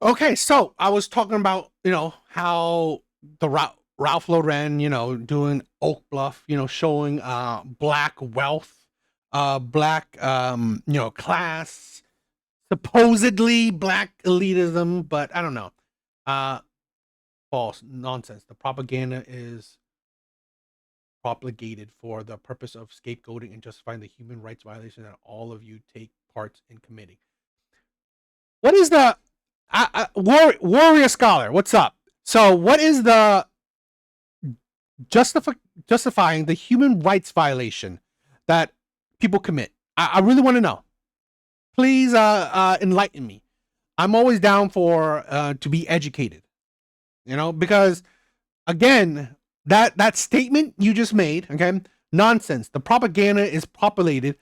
Okay, so I was talking about, how the Ralph Lauren, doing Oak Bluff, showing black wealth, black class, supposedly black elitism, but I don't know. Uh False nonsense. The propaganda is propagated for the purpose of scapegoating and justifying the human rights violation that all of you take part in committing. What is the warrior scholar? What's up? So, what is the justifying the human rights violation that people commit? I really want to know. Please enlighten me. I'm always down for to be educated. Because again, that statement you just made, okay, nonsense. The propaganda is populated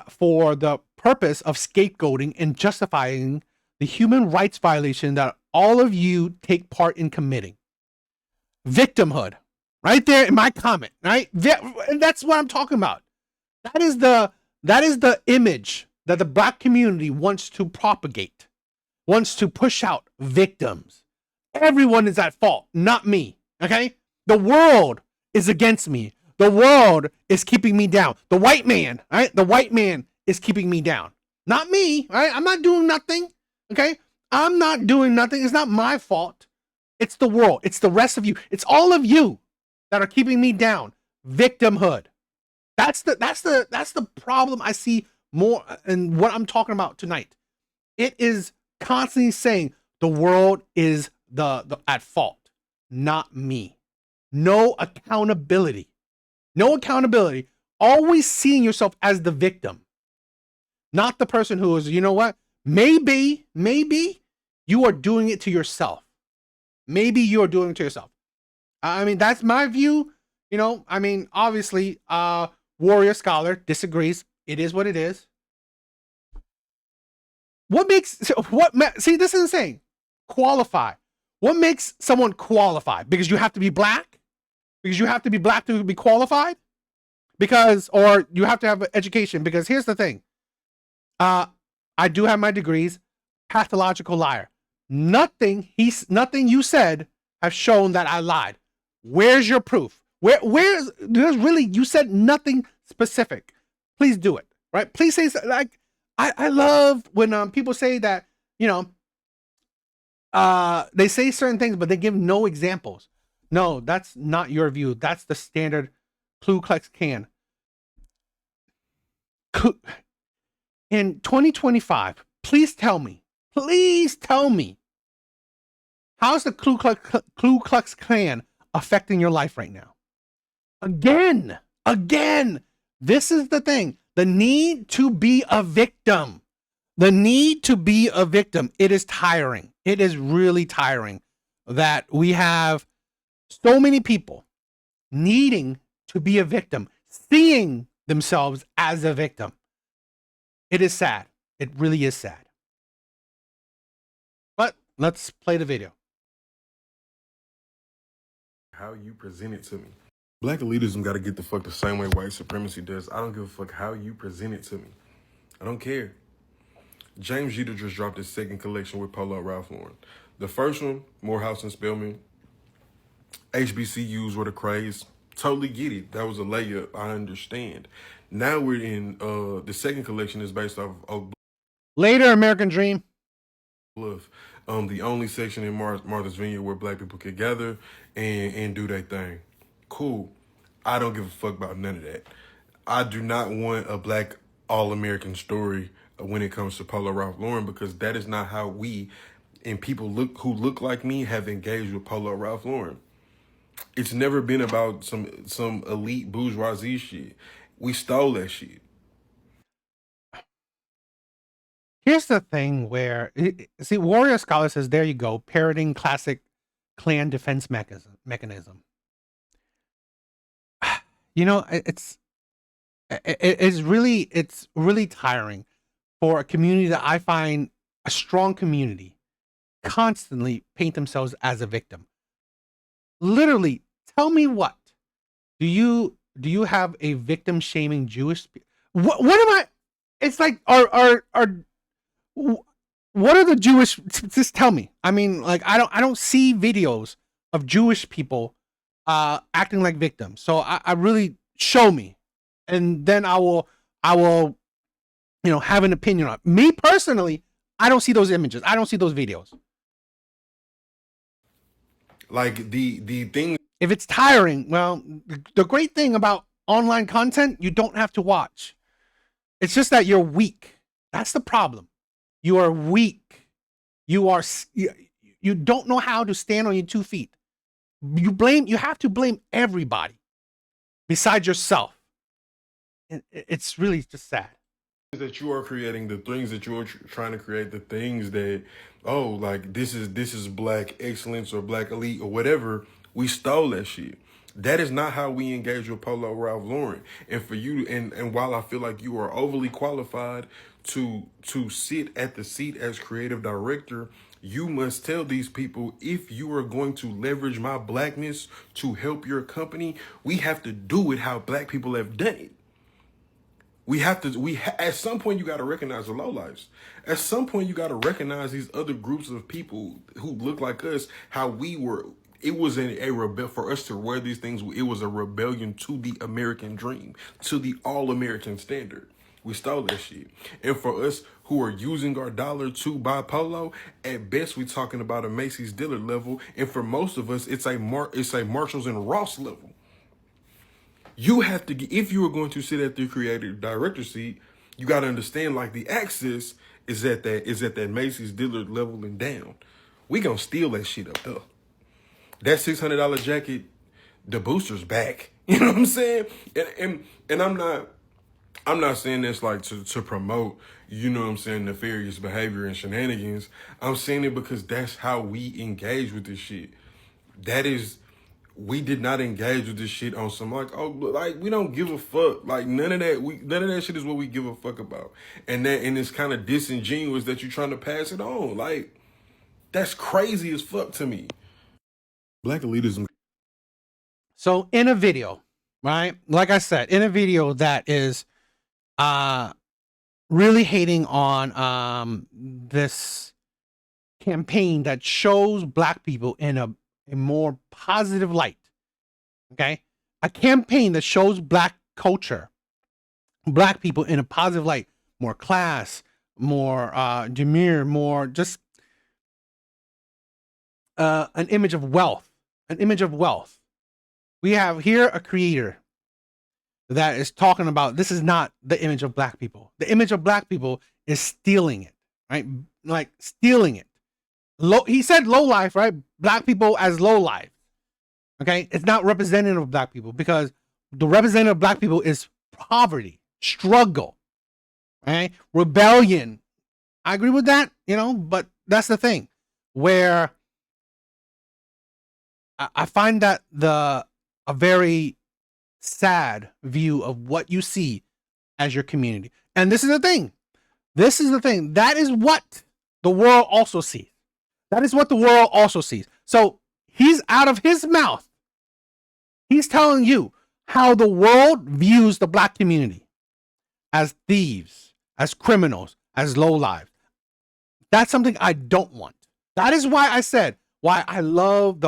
for the purpose of scapegoating and justifying the human rights violation that all of you take part in committing. Victimhood, right there in my comment, right? And that's what I'm talking about. That is the image that the black community wants to propagate, wants to push out victims. Everyone is at fault, not me. Okay? The world is against me. The world is keeping me down. The white man, right? The white man is keeping me down. Not me, right? I'm not doing nothing. Okay? I'm not doing nothing. It's not my fault. It's the world. It's the rest of you. It's all of you that are keeping me down. Victimhood. That's the problem I see more in what I'm talking about tonight. It is constantly saying the world is the at fault, not me. No accountability. No accountability. Always seeing yourself as the victim, not the person who is, you know what? Maybe you are doing it to yourself. Maybe you are doing it to yourself. I mean, that's my view. Obviously, Warrior Scholar disagrees. It is what it is. What makes see this is insane. Qualify. What makes someone qualified? Because you have to be black? Because you have to be black to be qualified? Or you have to have education? Because here's the thing. I do have my degrees. Pathological liar. Nothing you said have shown that I lied. Where's your proof? There's really, you said nothing specific. Please do it. Right? Please say, like, I love when people say that, they say certain things, but they give no examples. No, that's not your view. That's the standard Ku Klux Klan. In 2025, please tell me, how's the Ku Klux Klan affecting your life right now? Again, this is the thing. The need to be a victim. The need to be a victim. It is tiring. It is really tiring that we have so many people needing to be a victim, seeing themselves as a victim. It is sad. It really is sad. But let's play the video. How you present it to me. Black elitism got to get the fuck the same way white supremacy does. I don't give a fuck how you present it to me. I don't care. James Jeter just dropped his second collection with Polo Ralph Lauren. The first one, Morehouse and Spelman, HBCUs were the craze. Totally get it. That was a layup. I understand. Now we're in, the second collection is based off Oak Later, American Dream. Bluff. The only section in Martha's Vineyard where black people could gather and do their thing. Cool. I don't give a fuck about none of that. I do not want a black all-American story when it comes to Polo Ralph Lauren, because that is not how we and people who look like me have engaged with Polo Ralph Lauren. It's never been about some elite bourgeoisie shit. We stole that shit. Here's the thing where, see, Warrior Scholar says, there you go, parroting classic Klan defense mechanism. It's really tiring for a community that I find a strong community constantly paint themselves as a victim. Literally, tell me, what do you have a victim shaming Jewish? What am I? It's like, are what are the Jewish? Just tell me. I mean, like I don't see videos of Jewish people acting like victims. So I really show me, and then I will have an opinion on it. Me personally, I don't see those images. I don't see those videos. Like the thing. If it's tiring, well, the great thing about online content, you don't have to watch. It's just that you're weak. That's the problem. You are weak. You don't know how to stand on your 2 feet. You have to blame everybody besides yourself. It's really just sad. That you are creating, the things that you're trying to create, the things that, oh, like this is black excellence or black elite or whatever. We stole that shit. That is not how we engage with Polo Ralph Lauren. And for you, and while I feel like you are overly qualified to sit at the seat as creative director, you must tell these people, if you are going to leverage my blackness to help your company, we have to do it how black people have done it. We have to, at some point, you got to recognize the lowlifes. At some point, you got to recognize these other groups of people who look like us, how we were. It was a rebel for us to wear these things. It was a rebellion to the American dream, to the all-American standard. We stole that shit. And for us who are using our dollar to buy polo, at best, we're talking about a Macy's Dillard level. And for most of us, it's a Marshalls and Ross level. You have to, if you are going to sit at the creative director seat, you got to understand, like, the access is at that Macy's Dillard level and down. We gonna steal that shit up there. That $600 jacket, the booster's back. You know what I'm saying? And I'm not saying this like to promote, you know what I'm saying, nefarious behavior and shenanigans. I'm saying it because that's how we engage with this shit. We did not engage with this shit on some like, oh, like, we don't give a fuck. Like, none of that shit is what we give a fuck about. And it's kind of disingenuous that you're trying to pass it on. Like, that's crazy as fuck to me. Black elitism. So in a video, right? Like I said, in a video that is really hating on this campaign that shows black people in a more positive light. Okay? A campaign that shows black culture, black people in a positive light, more class, more demure, more just an image of wealth. An image of wealth. We have here a creator that is talking about this is not the image of black people. The image of black people is stealing it, right? Like stealing it. He said low life, right? Black people as low life. Okay? It's not representative of black people because the representative of black people is poverty, struggle, right? Rebellion. I agree with that, but that's the thing where I find that a very sad view of what you see as your community. And this is the thing. This is the thing. That is what the world also sees. That is what the world also sees. So he's out of his mouth. He's telling you how the world views the black community as thieves, as criminals, as lowlives. That's something I don't want. That is why I said why I love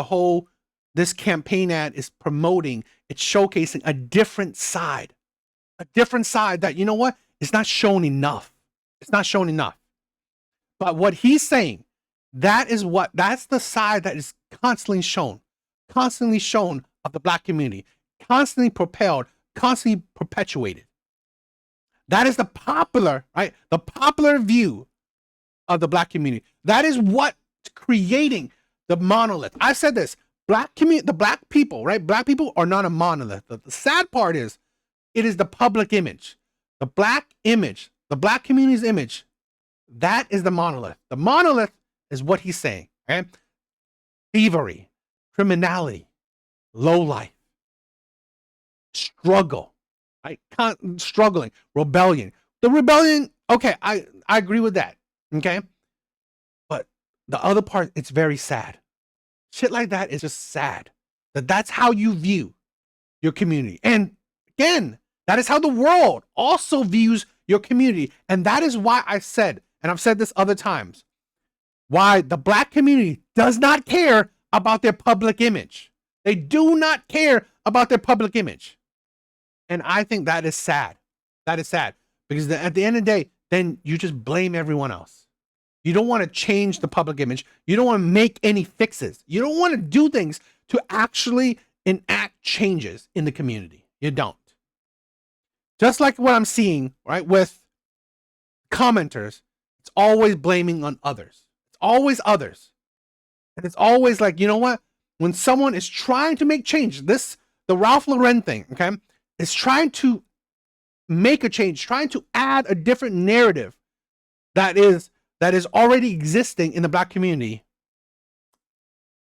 this campaign ad is promoting, it's showcasing a different side that, you know what? It's not shown enough. It's not shown enough. But what he's saying, that's the side that is constantly shown of the black community, constantly propelled, constantly perpetuated. That is the popular view of the black community. That is what's creating the monolith. I've said this. The black people, right? Black people are not a monolith. The sad part is, it is the public image. The black image, the black community's image, that is the monolith. The monolith is what he's saying, right? Thievery, criminality, low life, struggle, right? Struggling, rebellion. The rebellion, okay, I agree with that, okay? But the other part, it's very sad. Shit like that is just sad. That's how you view your community. And again, that is how the world also views your community. And that is why I said, and I've said this other times, why the black community does not care about their public image. They do not care about their public image. And I think that is sad. That is sad. Because at the end of the day, then you just blame everyone else. You don't want to change the public image. You don't want to make any fixes. You don't want to do things to actually enact changes in the community. You don't. Just like what I'm seeing, right, with commenters, it's always blaming on others. It's always others. And it's always like, you know what? When someone is trying to make change, the Ralph Lauren thing, okay, is trying to make a change, trying to add a different narrative that is already existing in the black community.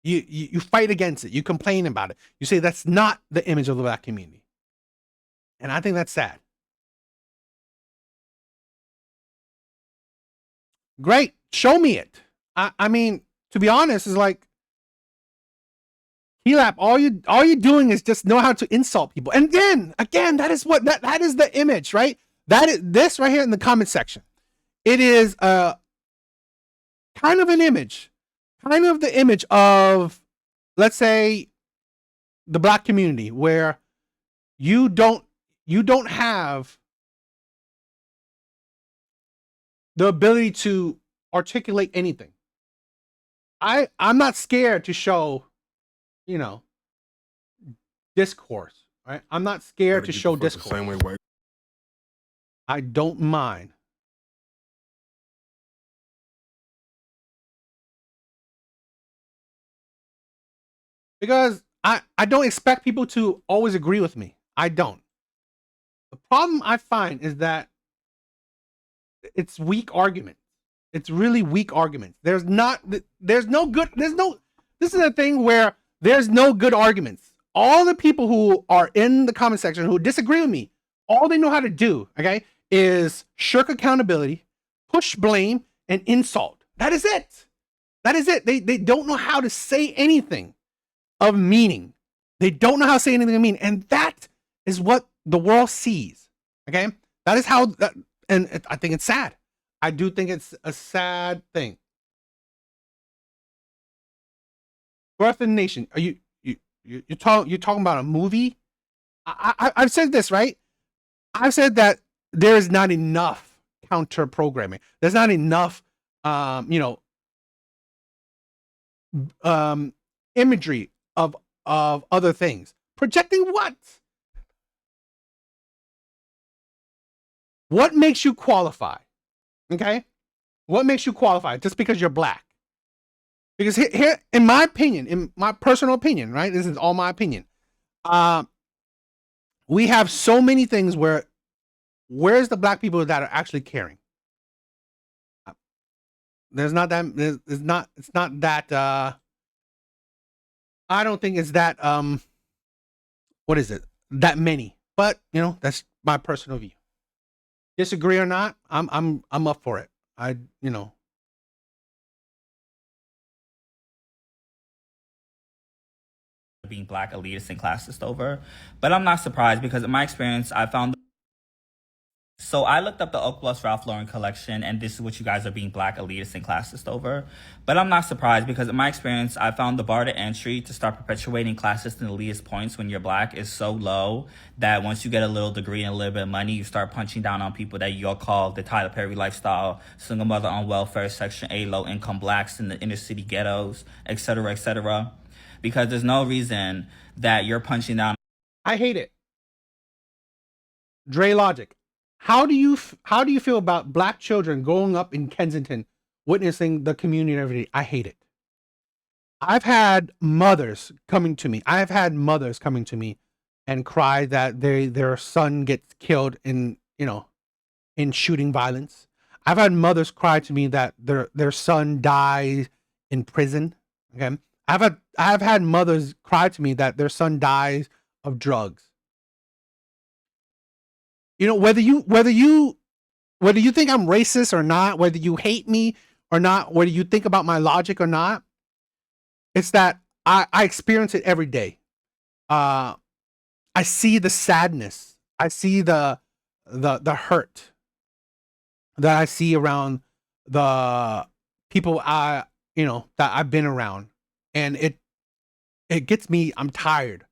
You fight against it. You complain about it. You say that's not the image of the black community. And I think that's sad. Great. Show me it. I mean, to be honest, is like, Helap, all you're doing is just know how to insult people. And again, that is what that is the image, right? That is this right here in the comment section. It is kind of an image, kind of the image of, let's say, the black community, where you don't have the ability to articulate anything. I'm not scared to show, you know, discourse, right? I'm not scared to show discourse. Same way white. I don't mind. Because I don't expect people to always agree with me. I don't. The problem I find is that it's weak arguments. It's really weak arguments. This is a thing where there's no good arguments. All the people who are in the comment section who disagree with me, all they know how to do, okay, is shirk accountability, push blame, and insult. That is it. That is it. They don't know how to say anything of meaning. They don't know how to say anything of meaning. And that is what the world sees. Okay? That is how that, and I think it's sad. I do think it's a sad thing. Birth of the Nation. Are you're talking about a movie? I've said this, right? I've said that there is not enough counter programming. There's not enough imagery of other things. Projecting what? What makes you qualify? Okay? What makes you qualify just because you're black? Because here, in my opinion, in my personal opinion, right? This is all my opinion. We have so many things where's the black people that are actually caring? There's not that. It's not that. I don't think it's that. What is it? That many. But that's my personal view. Disagree or not, I'm up for it. Being black elitist and classist over, but I'm not surprised because in my experience I found. So I looked up the Oak Plus Ralph Lauren collection, and this is what you guys are being black elitist and classist over. But I'm not surprised because in my experience, I found the bar to entry to start perpetuating classist and elitist points when you're black is so low that once you get a little degree and a little bit of money, you start punching down on people that you all call the Tyler Perry lifestyle, single mother on welfare, Section 8, low-income blacks in the inner city ghettos, etc., etc. Because there's no reason that you're punching down. I hate it. Dre Logic. How do you feel about black children growing up in Kensington, witnessing the community every day? I hate it. I've had mothers coming to me and cry that their son gets killed in shooting violence. I've had mothers cry to me that their son dies in prison. Okay. I've had mothers cry to me that their son dies of drugs. Whether you think I'm racist or not, whether you hate me or not, whether you think about my logic or not, it's that I experience it every day. I see the sadness. I see the hurt that I see around the people that I've been around, and it gets me. I'm tired.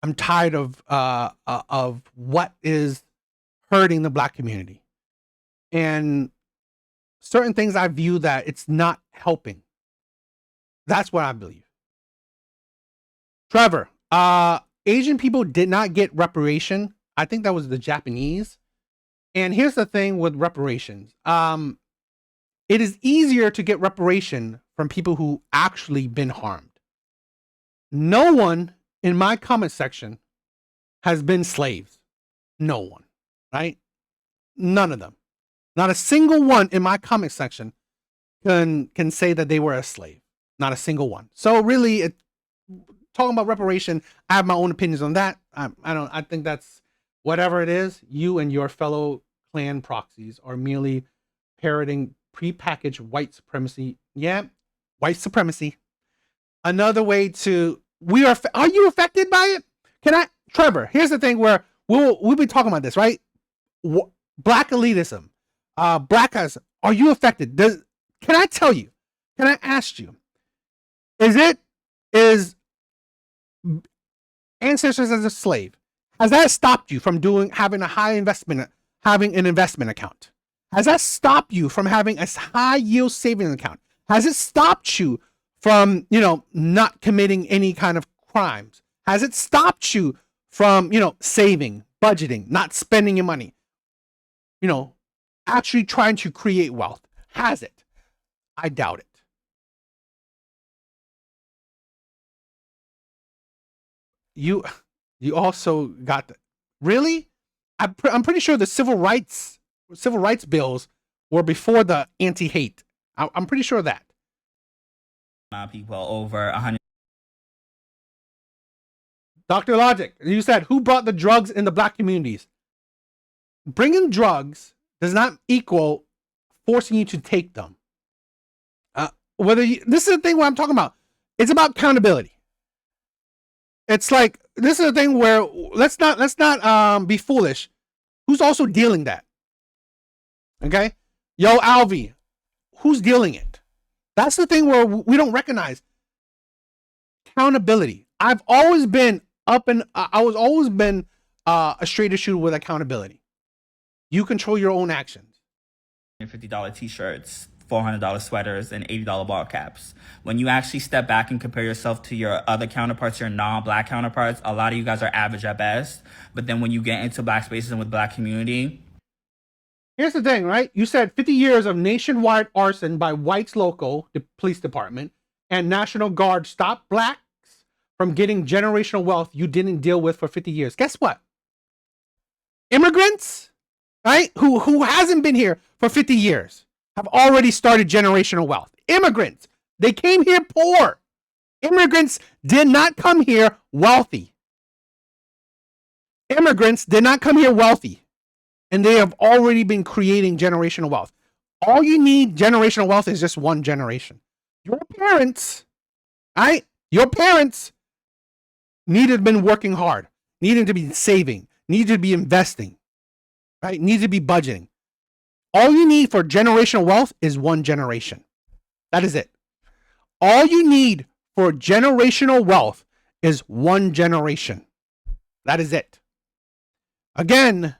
I'm tired of what is hurting the Black community, and certain things I view that it's not helping. That's what I believe. Trevor, Asian people did not get reparation. I think that was the Japanese. And here's the thing with reparations. It is easier to get reparation from people who actually been harmed. No one in my comment section has been slaves. No one, right? None of them. Not a single one in my comment section can say that they were a slave. Not a single one. So really, talking about reparation, I have my own opinions on that. I think that's whatever it is. You and your fellow Klan proxies are merely parroting prepackaged white supremacy. Yeah, white supremacy. Another way to are you affected by it? Trevor? Here's the thing where we'll be talking about this, right? Black elitism, black guys. Are you affected? Can I tell you? Can I ask you? Is ancestors as a slave, has that stopped you from having an investment account? Has that stopped you from having a high yield savings account? Has it stopped you from, not committing any kind of crimes? Has it stopped you from, saving, budgeting, not spending your money? Actually trying to create wealth? Has it? I doubt it. You also got really? I'm pretty sure the civil rights bills were before the anti-hate. I'm pretty sure of that. People over 100. Dr. Logic, you said who brought the drugs in the Black communities? Bringing drugs does not equal forcing you to take them. This is the thing what I'm talking about. It's about accountability. It's like, this is the thing where let's not be foolish. Who's also dealing that? Okay? Yo, Alvi, who's dealing it? That's the thing where we don't recognize accountability. I've always been a straight issue with accountability. You control your own actions. $50 t-shirts, $400 sweaters, and $80 ball caps. When you actually step back and compare yourself to your other counterparts, your non-Black counterparts, a lot of you guys are average at best. But then when you get into Black spaces and with Black community, here's the thing, right? You said 50 years of nationwide arson by whites local, the police department, and National Guard stopped Blacks from getting generational wealth you didn't deal with for 50 years. Guess what? Immigrants, right? Who hasn't been here for 50 years have already started generational wealth. Immigrants, they came here poor. Immigrants did not come here wealthy. Immigrants did not come here wealthy. And they have already been creating generational wealth. All you need generational wealth is just one generation. Your parents, right? Your parents needed to have been working hard, needed to be saving, needed to be investing, right? Needed to be budgeting. All you need for generational wealth is one generation. That is it. All you need for generational wealth is one generation. That is it. Again,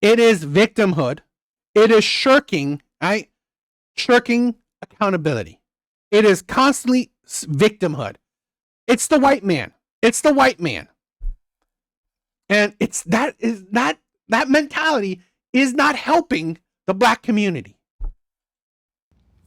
it is victimhood. It is shirking, right? Shirking accountability. It is constantly victimhood. It's the white man. It's the white man. And that mentality is not helping the Black community.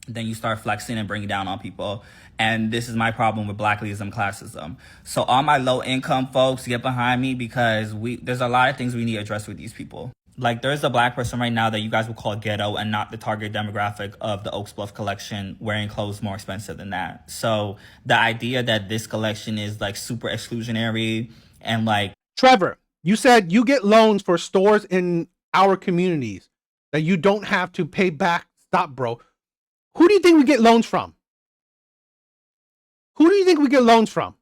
Then you start flexing and bringing down on people. And this is my problem with Black elitism, classism. So all my low income folks, get behind me, because there's a lot of things we need to address with these people. Like, there's a Black person right now that you guys would call ghetto and not the target demographic of the Oaks Bluff collection, wearing clothes more expensive than that. So the idea that this collection is like super exclusionary and like... Trevor, you said you get loans for stores in our communities that you don't have to pay back. Stop, bro. Who do you think we get loans from? Who do you think we get loans from?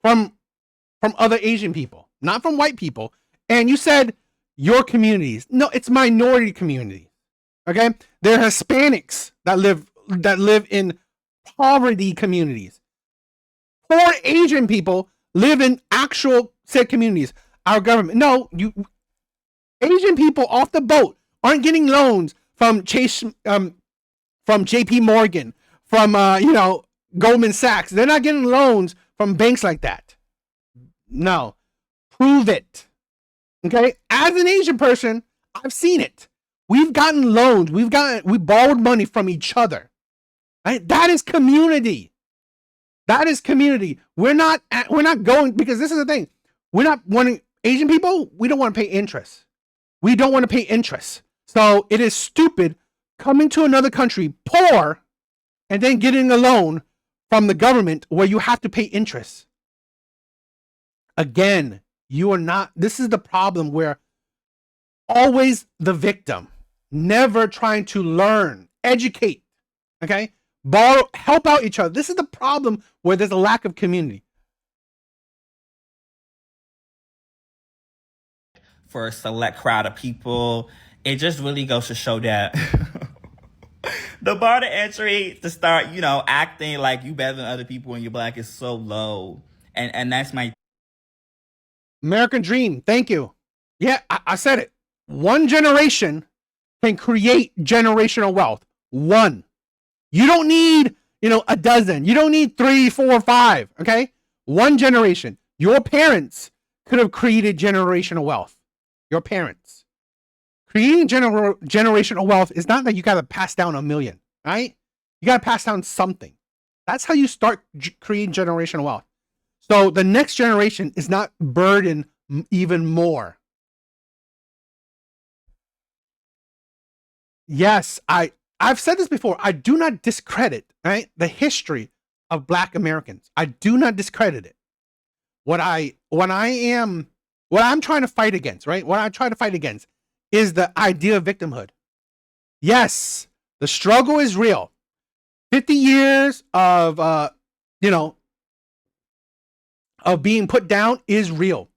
From other Asian people, not from white people. And you said your communities. No, it's minority communities. Okay? There are Hispanics that live in poverty communities. Poor Asian people live in actual said communities. Our government, no, Asian people off the boat aren't getting loans from Chase, from J.P. Morgan, from Goldman Sachs. They're not getting loans from banks like that. No, prove it. Okay, as an Asian person, I've seen it. We've gotten loans. We borrowed money from each other. Right? That is community. That is community. We're not going, because this is the thing. We're not wanting Asian people. We don't want to pay interest. We don't want to pay interest. So it is stupid coming to another country poor and then getting a loan from the government where you have to pay interest. Again, you are not, this is the problem where always the victim, never trying to learn, educate, okay? Borrow, help out each other. This is the problem where there's a lack of community. For a select crowd of people, it just really goes to show that the bar to entry to start, acting like you better than other people when you're black is so low. And that's my American dream. Thank you. Yeah, I said it. One generation can create generational wealth. One. You don't need, a dozen. You don't need 3, 4, 5. Okay? One generation. Your parents could have created generational wealth. Your parents. Creating generational wealth is not that you got to pass down $1 million, right? You got to pass down something. That's how you start creating generational wealth. So the next generation is not burdened even more. Yes, I've said this before. I do not discredit, right, the history of Black Americans. I do not discredit it. What I'm trying to fight against, right? What I try to fight against is the idea of victimhood. Yes, the struggle is real. 50 years of of being put down is real.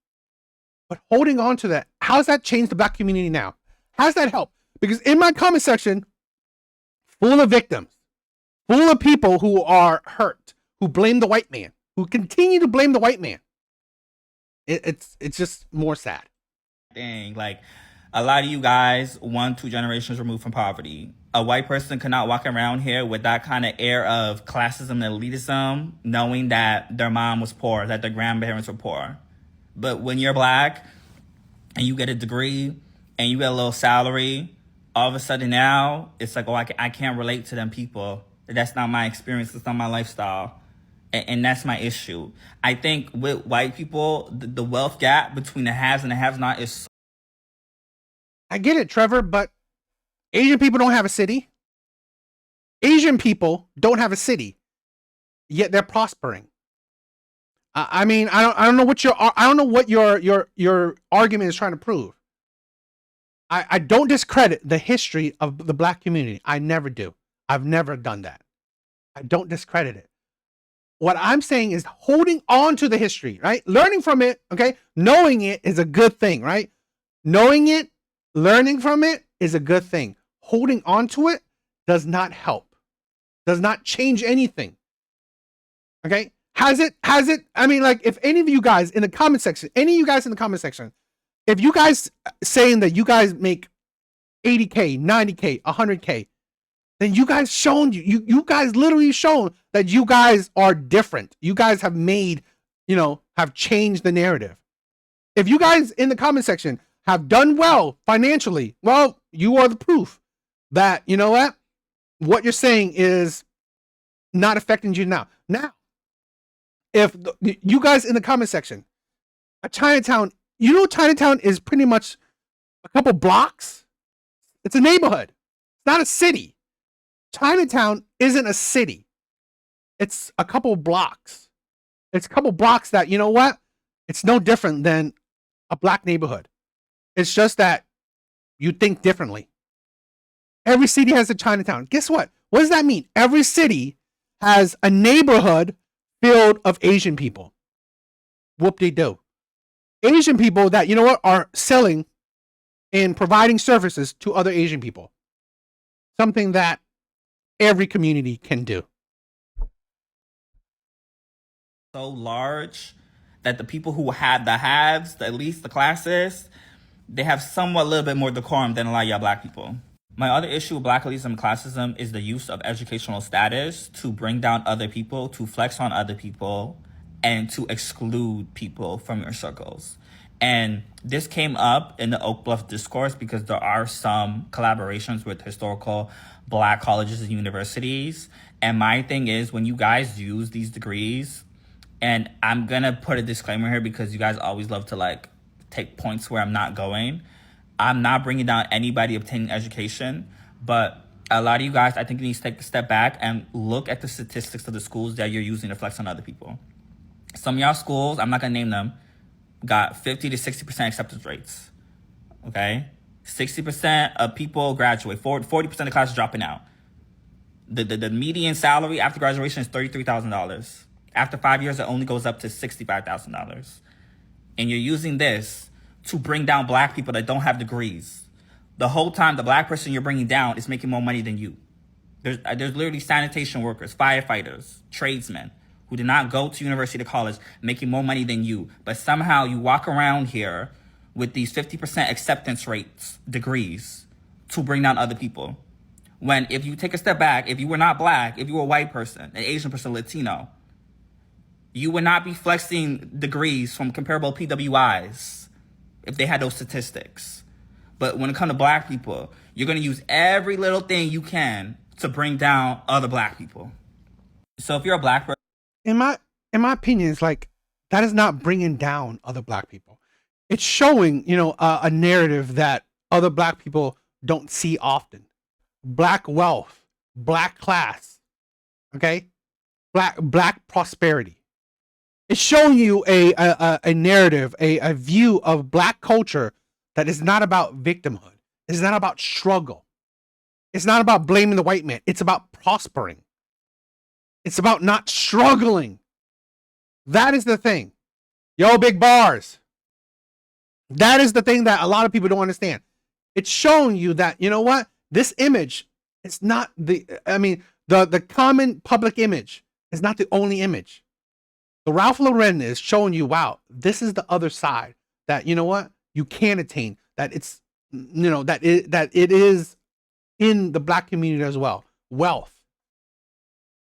But holding on to that, how's that changed the Black community now? How's that help? Because in my comment section, full of victims, full of people who are hurt, who blame the white man, who continue to blame the white man. It's just more sad. thing. Like, a lot of you guys, 1-2 generations removed from poverty. A white person cannot walk around here with that kind of air of classism and elitism, knowing that their mom was poor, that their grandparents were poor. But when you're black and you get a degree and you get a little salary, all of a sudden now it's like, oh, I can't relate to them people. That's not my experience. That's not my lifestyle. And that's my issue. I think with white people, the wealth gap between the haves and the have-not is so. I get it, Trevor, but Asian people don't have a city. Asian people don't have a city, yet they're prospering. I mean, I don't know what your argument is trying to prove. I don't discredit the history of the Black community. I never do. I've never done that. I don't discredit it. What I'm saying is holding on to the history, right? Learning from it, okay? Knowing it is a good thing, right? Knowing it, learning from it is a good thing. Holding on to it does not help. Does not change anything. Okay? Has it? I mean, like, if any of you guys in the comment section, if you guys saying that you guys make 80K, 90K, 100K, then you guys you guys literally shown that you guys are different. You guys have made, have changed the narrative. If you guys in the comment section have done well financially, well, you are the proof that, what you're saying is not affecting you now. Now, if you guys in the comment section, a Chinatown, Chinatown is pretty much a couple blocks. It's a neighborhood. It's not a city. Chinatown isn't a city. It's a couple blocks. It's a couple blocks that, it's no different than a Black neighborhood. It's just that you think differently. Every city has a Chinatown. Guess what? What does that mean? Every city has a neighborhood filled of Asian people. Whoop-de-doo. Asian people that, are selling and providing services to other Asian people. Something that every community can do. So large that the people who have the haves, the elites, the classes, they have somewhat a little bit more decorum than a lot of y'all black people. My other issue with black elitism and classism is the use of educational status to bring down other people, to flex on other people, and to exclude people from your circles. And this came up in the Oak Bluff discourse because there are some collaborations with historical black colleges and universities. And my thing is, when you guys use these degrees, and I'm going to put a disclaimer here because you guys always love to like take points where I'm not going. I'm not bringing down anybody obtaining education, but a lot of you guys, I think you need to take a step back and look at the statistics of the schools that you're using to flex on other people. Some of y'all schools, I'm not going to name them, got 50 to 60% acceptance rates, okay? 60% of people graduate, 40% of the class is dropping out. The median salary after graduation is $33,000. After 5 years, it only goes up to $65,000. And you're using this to bring down black people that don't have degrees. The whole time, the black person you're bringing down is making more money than you. There's literally sanitation workers, firefighters, tradesmen who did not go to university or college making more money than you. But somehow you walk around here with these 50% acceptance rates, degrees, to bring down other people. When if you take a step back, if you were not black, if you were a white person, an Asian person, Latino, you would not be flexing degrees from comparable PWIs if they had those statistics. But when it comes to black people, you're going to use every little thing you can to bring down other black people. So if you're a black person, in my opinion, it's like that is not bringing down other black people. It's showing, a narrative that other black people don't see often. Black wealth, black class, okay, black prosperity. It's showing you a narrative, a view of black culture that is not about victimhood. It's not about struggle. It's not about blaming the white man. It's about prospering. It's about not struggling. That is the thing. Yo, big bars. That is the thing that a lot of people don't understand. It's showing you that, you know what? This image is not the common public image is not the only image. The Ralph Lauren is showing you, wow, this is the other side that, you know what, you can attain, that it's, that it is in the black community as well. Wealth.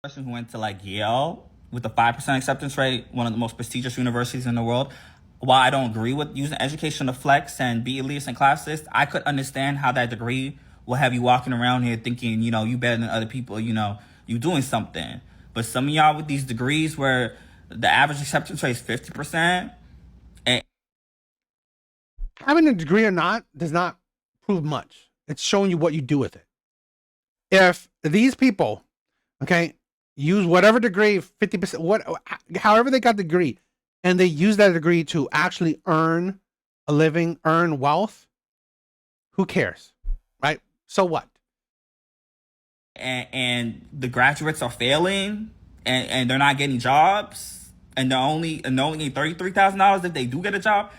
Person who went to like Yale with a 5% acceptance rate, one of the most prestigious universities in the world. While I don't agree with using education to flex and be elitist and classist, I could understand how that degree will have you walking around here thinking, you better than other people, you doing something. But some of y'all with these degrees where the average acceptance rate is 50%. And having a degree or not does not prove much. It's showing you what you do with it. If these people, okay, use whatever degree, 50%, however they got the degree, and they use that degree to actually earn a living, earn wealth, who cares, right? So what? And the graduates are failing, and they're not getting jobs. And they're only getting $33,000 if they do get a job.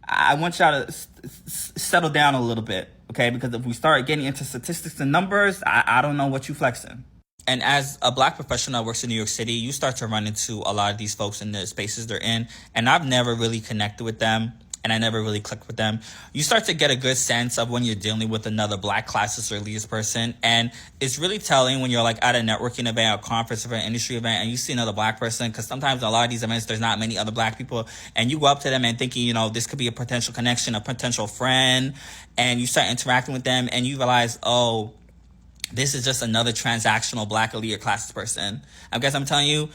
I want y'all to settle down a little bit, okay? Because if we start getting into statistics and numbers, I don't know what you flexing. And as a black professional that works in New York City, you start to run into a lot of these folks in the spaces they're in. And I've never really connected with them. And I never really clicked with them. You start to get a good sense of when you're dealing with another black classist or elitist person. And it's really telling when you're like at a networking event, a conference event, industry event, and you see another black person. Because sometimes a lot of these events, there's not many other black people. And you go up to them and thinking, this could be a potential connection, a potential friend. And you start interacting with them and you realize, oh, this is just another transactional black elite or classist person. I guess I'm telling you,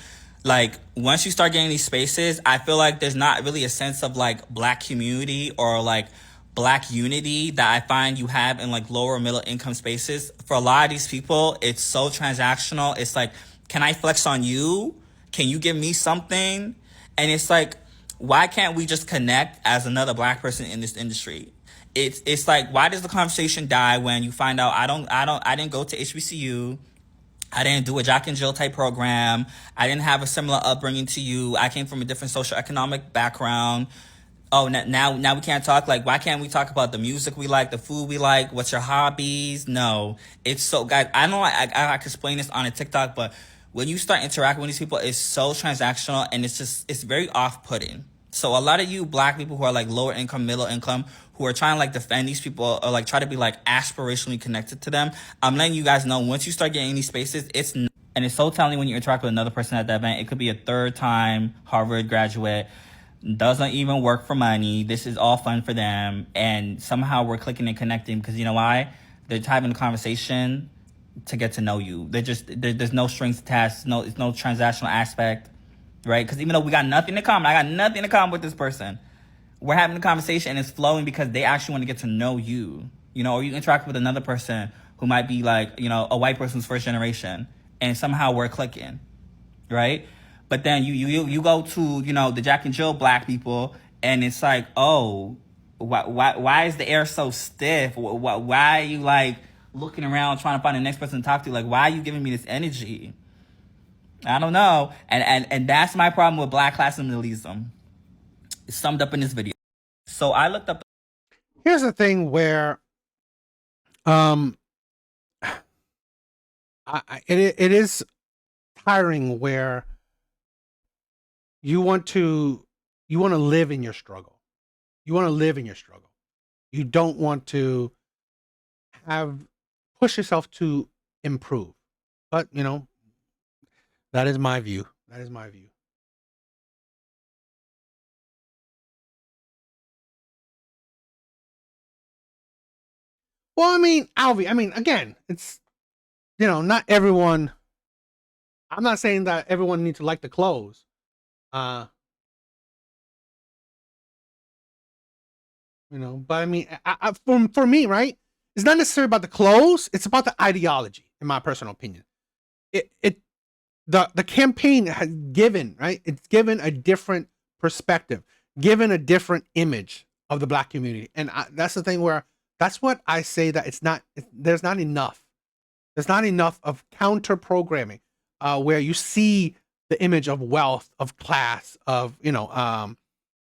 like, once you start getting these spaces, I feel like there's not really a sense of, like, black community or, like, black unity that I find you have in, like, lower middle income spaces. For a lot of these people, it's so transactional. It's like, can I flex on you? Can you give me something? And it's like, why can't we just connect as another black person in this industry? It's like, why does the conversation die when you find out I didn't go to HBCU, I didn't do a Jack and Jill type program, I didn't have a similar upbringing to you, I came from a different socioeconomic background. Oh, now we can't talk? Like, why can't we talk about the music we like, the food we like, what's your hobbies? No, it's so, guys, I know I can explain this on a TikTok, but when you start interacting with these people, it's so transactional and it's very off-putting. So a lot of you black people who are like lower income, middle income, who are trying to like defend these people or like try to be like aspirationally connected to them, I'm letting you guys know, once you start getting in these spaces, and it's so telling when you interact with another person at that event. It could be a third-time Harvard graduate, doesn't even work for money. This is all fun for them, and somehow we're clicking and connecting because you know why? They're having a conversation to get to know you. There's no strings attached. It's no transactional aspect, right? Because even though we got nothing in common, I got nothing in common with this person. We're having a conversation and it's flowing because they actually want to get to know you, or you interact with another person who might be like, a white person's first generation, and somehow we're clicking, right? But then you go to, the Jack and Jill black people, and it's like, oh, why is the air so stiff? Why are you like looking around trying to find the next person to talk to? Like, why are you giving me this energy? I don't know. And that's my problem with black classicalism. It's summed up in this video. So I looked up. Here's the thing where, it is tiring where you want to live in your struggle. You want to live in your struggle. You don't want to push yourself to improve. But, that is my view. That is my view. Well, Alvy, again, it's, not everyone. I'm not saying that everyone needs to like the clothes. But for me, right? It's not necessarily about the clothes. It's about the ideology, in my personal opinion. The campaign has given, right? It's given a different perspective, given a different image of the black community. And that's the thing where, that's what I say, that there's not enough. There's not enough of counter programming, where you see the image of wealth, of class, of, not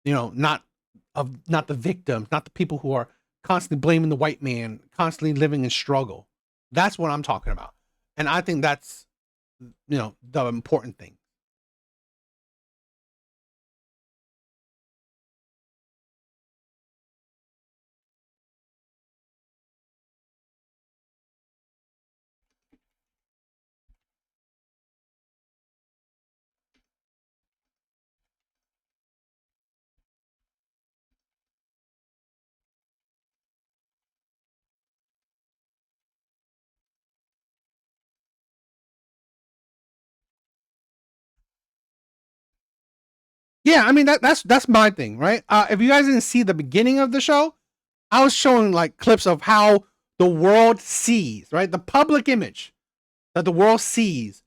the victims, not the people who are constantly blaming the white man, constantly living in struggle. That's what I'm talking about. And I think that's, the important thing. Yeah, that's my thing, right? If you guys didn't see the beginning of the show, I was showing like clips of how the world sees, right? The public image that the world sees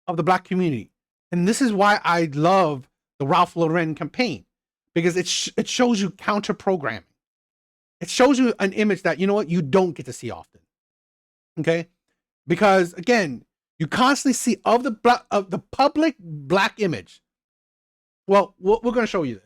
of the black community. And this is why I love the Ralph Lauren campaign, because it shows you counter programming. It shows you an image that, you don't get to see often. Okay? Because again, you constantly see of the public black image. Well, we're going to show you this.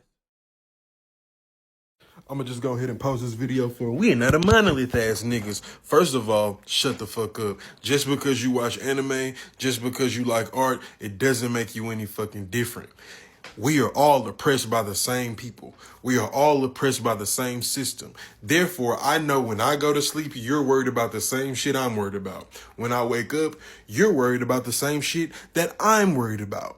I'm gonna just go ahead and post this video for we ain't not a monolith ass niggas. First of all, shut the fuck up. Just because you watch anime, just because you like art, it doesn't make you any fucking different. We are all oppressed by the same people. We are all oppressed by the same system. Therefore, I know when I go to sleep, you're worried about the same shit I'm worried about. When I wake up, you're worried about the same shit that I'm worried about.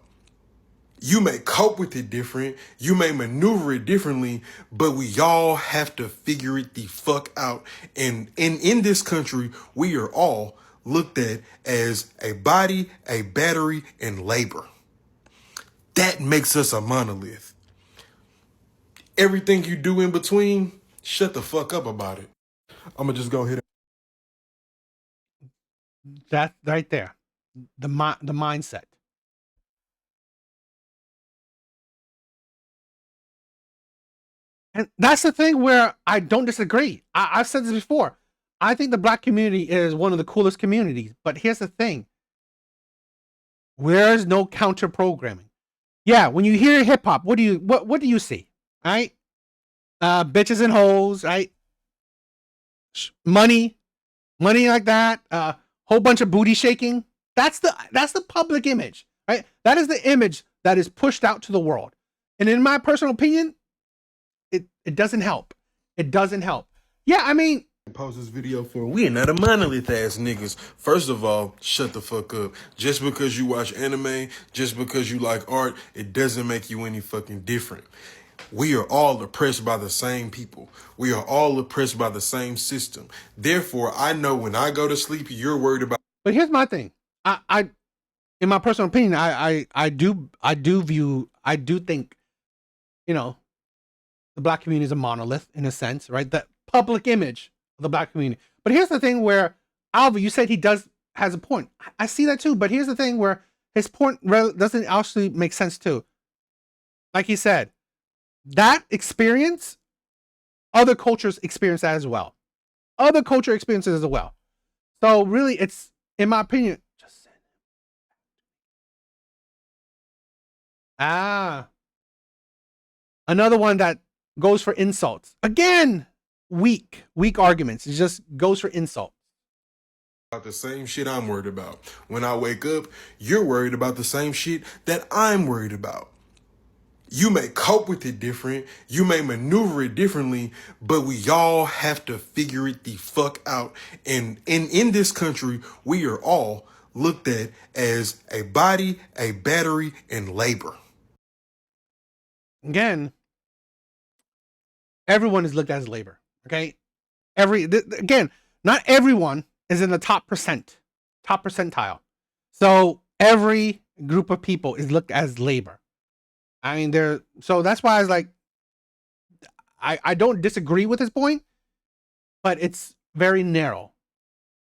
You may cope with it different. You may maneuver it differently, but we all have to figure it the fuck out. And in this country, we are all looked at as a body, a battery, and labor. That makes us a monolith. Everything you do in between, shut the fuck up about it. I'm gonna just go ahead. That right there, the mindset. And that's the thing where I don't disagree. I've said this before. I think the black community is one of the coolest communities. But here's the thing. Where's no counter programming? Yeah, when you hear hip hop, what do you see? Right? Bitches and hoes, right? Money like that. Whole bunch of booty shaking. That's the public image. right? That is the image that is pushed out to the world. And in my personal opinion, it doesn't help. It doesn't help. Yeah, I mean, Post this video for we are not a monolith ass niggas. First of all, shut the fuck up. Just because you watch anime, just because you like art, it doesn't make you any fucking different. We are all oppressed by the same people. We are all oppressed by the same system. Therefore, I know when I go to sleep, you're worried about. but here's my thing. I in my personal opinion, I do think, you know, the black community is a monolith in a sense, right? The public image of the black community. But here's the thing where Alva, you said has a point. I see that too. But here's the thing where his point doesn't actually make sense too. Like he said, that experience, other cultures experience that as well. Other culture experiences as well. So really, it's, in my opinion, just another one that goes for insults. Again, weak arguments. It just goes for insults. About the same shit I'm worried about. When I wake up, you're worried about the same shit that I'm worried about. You may cope with it different, you may maneuver it differently, but we all have to figure it the fuck out. And in this country, we are all looked at as a body, a battery, and labor. Again, everyone is looked at as labor. Okay, again, not everyone is in the top percentile. So every group of people is looked as labor. I mean, so that's why I was like, I don't disagree with his point, but it's very narrow.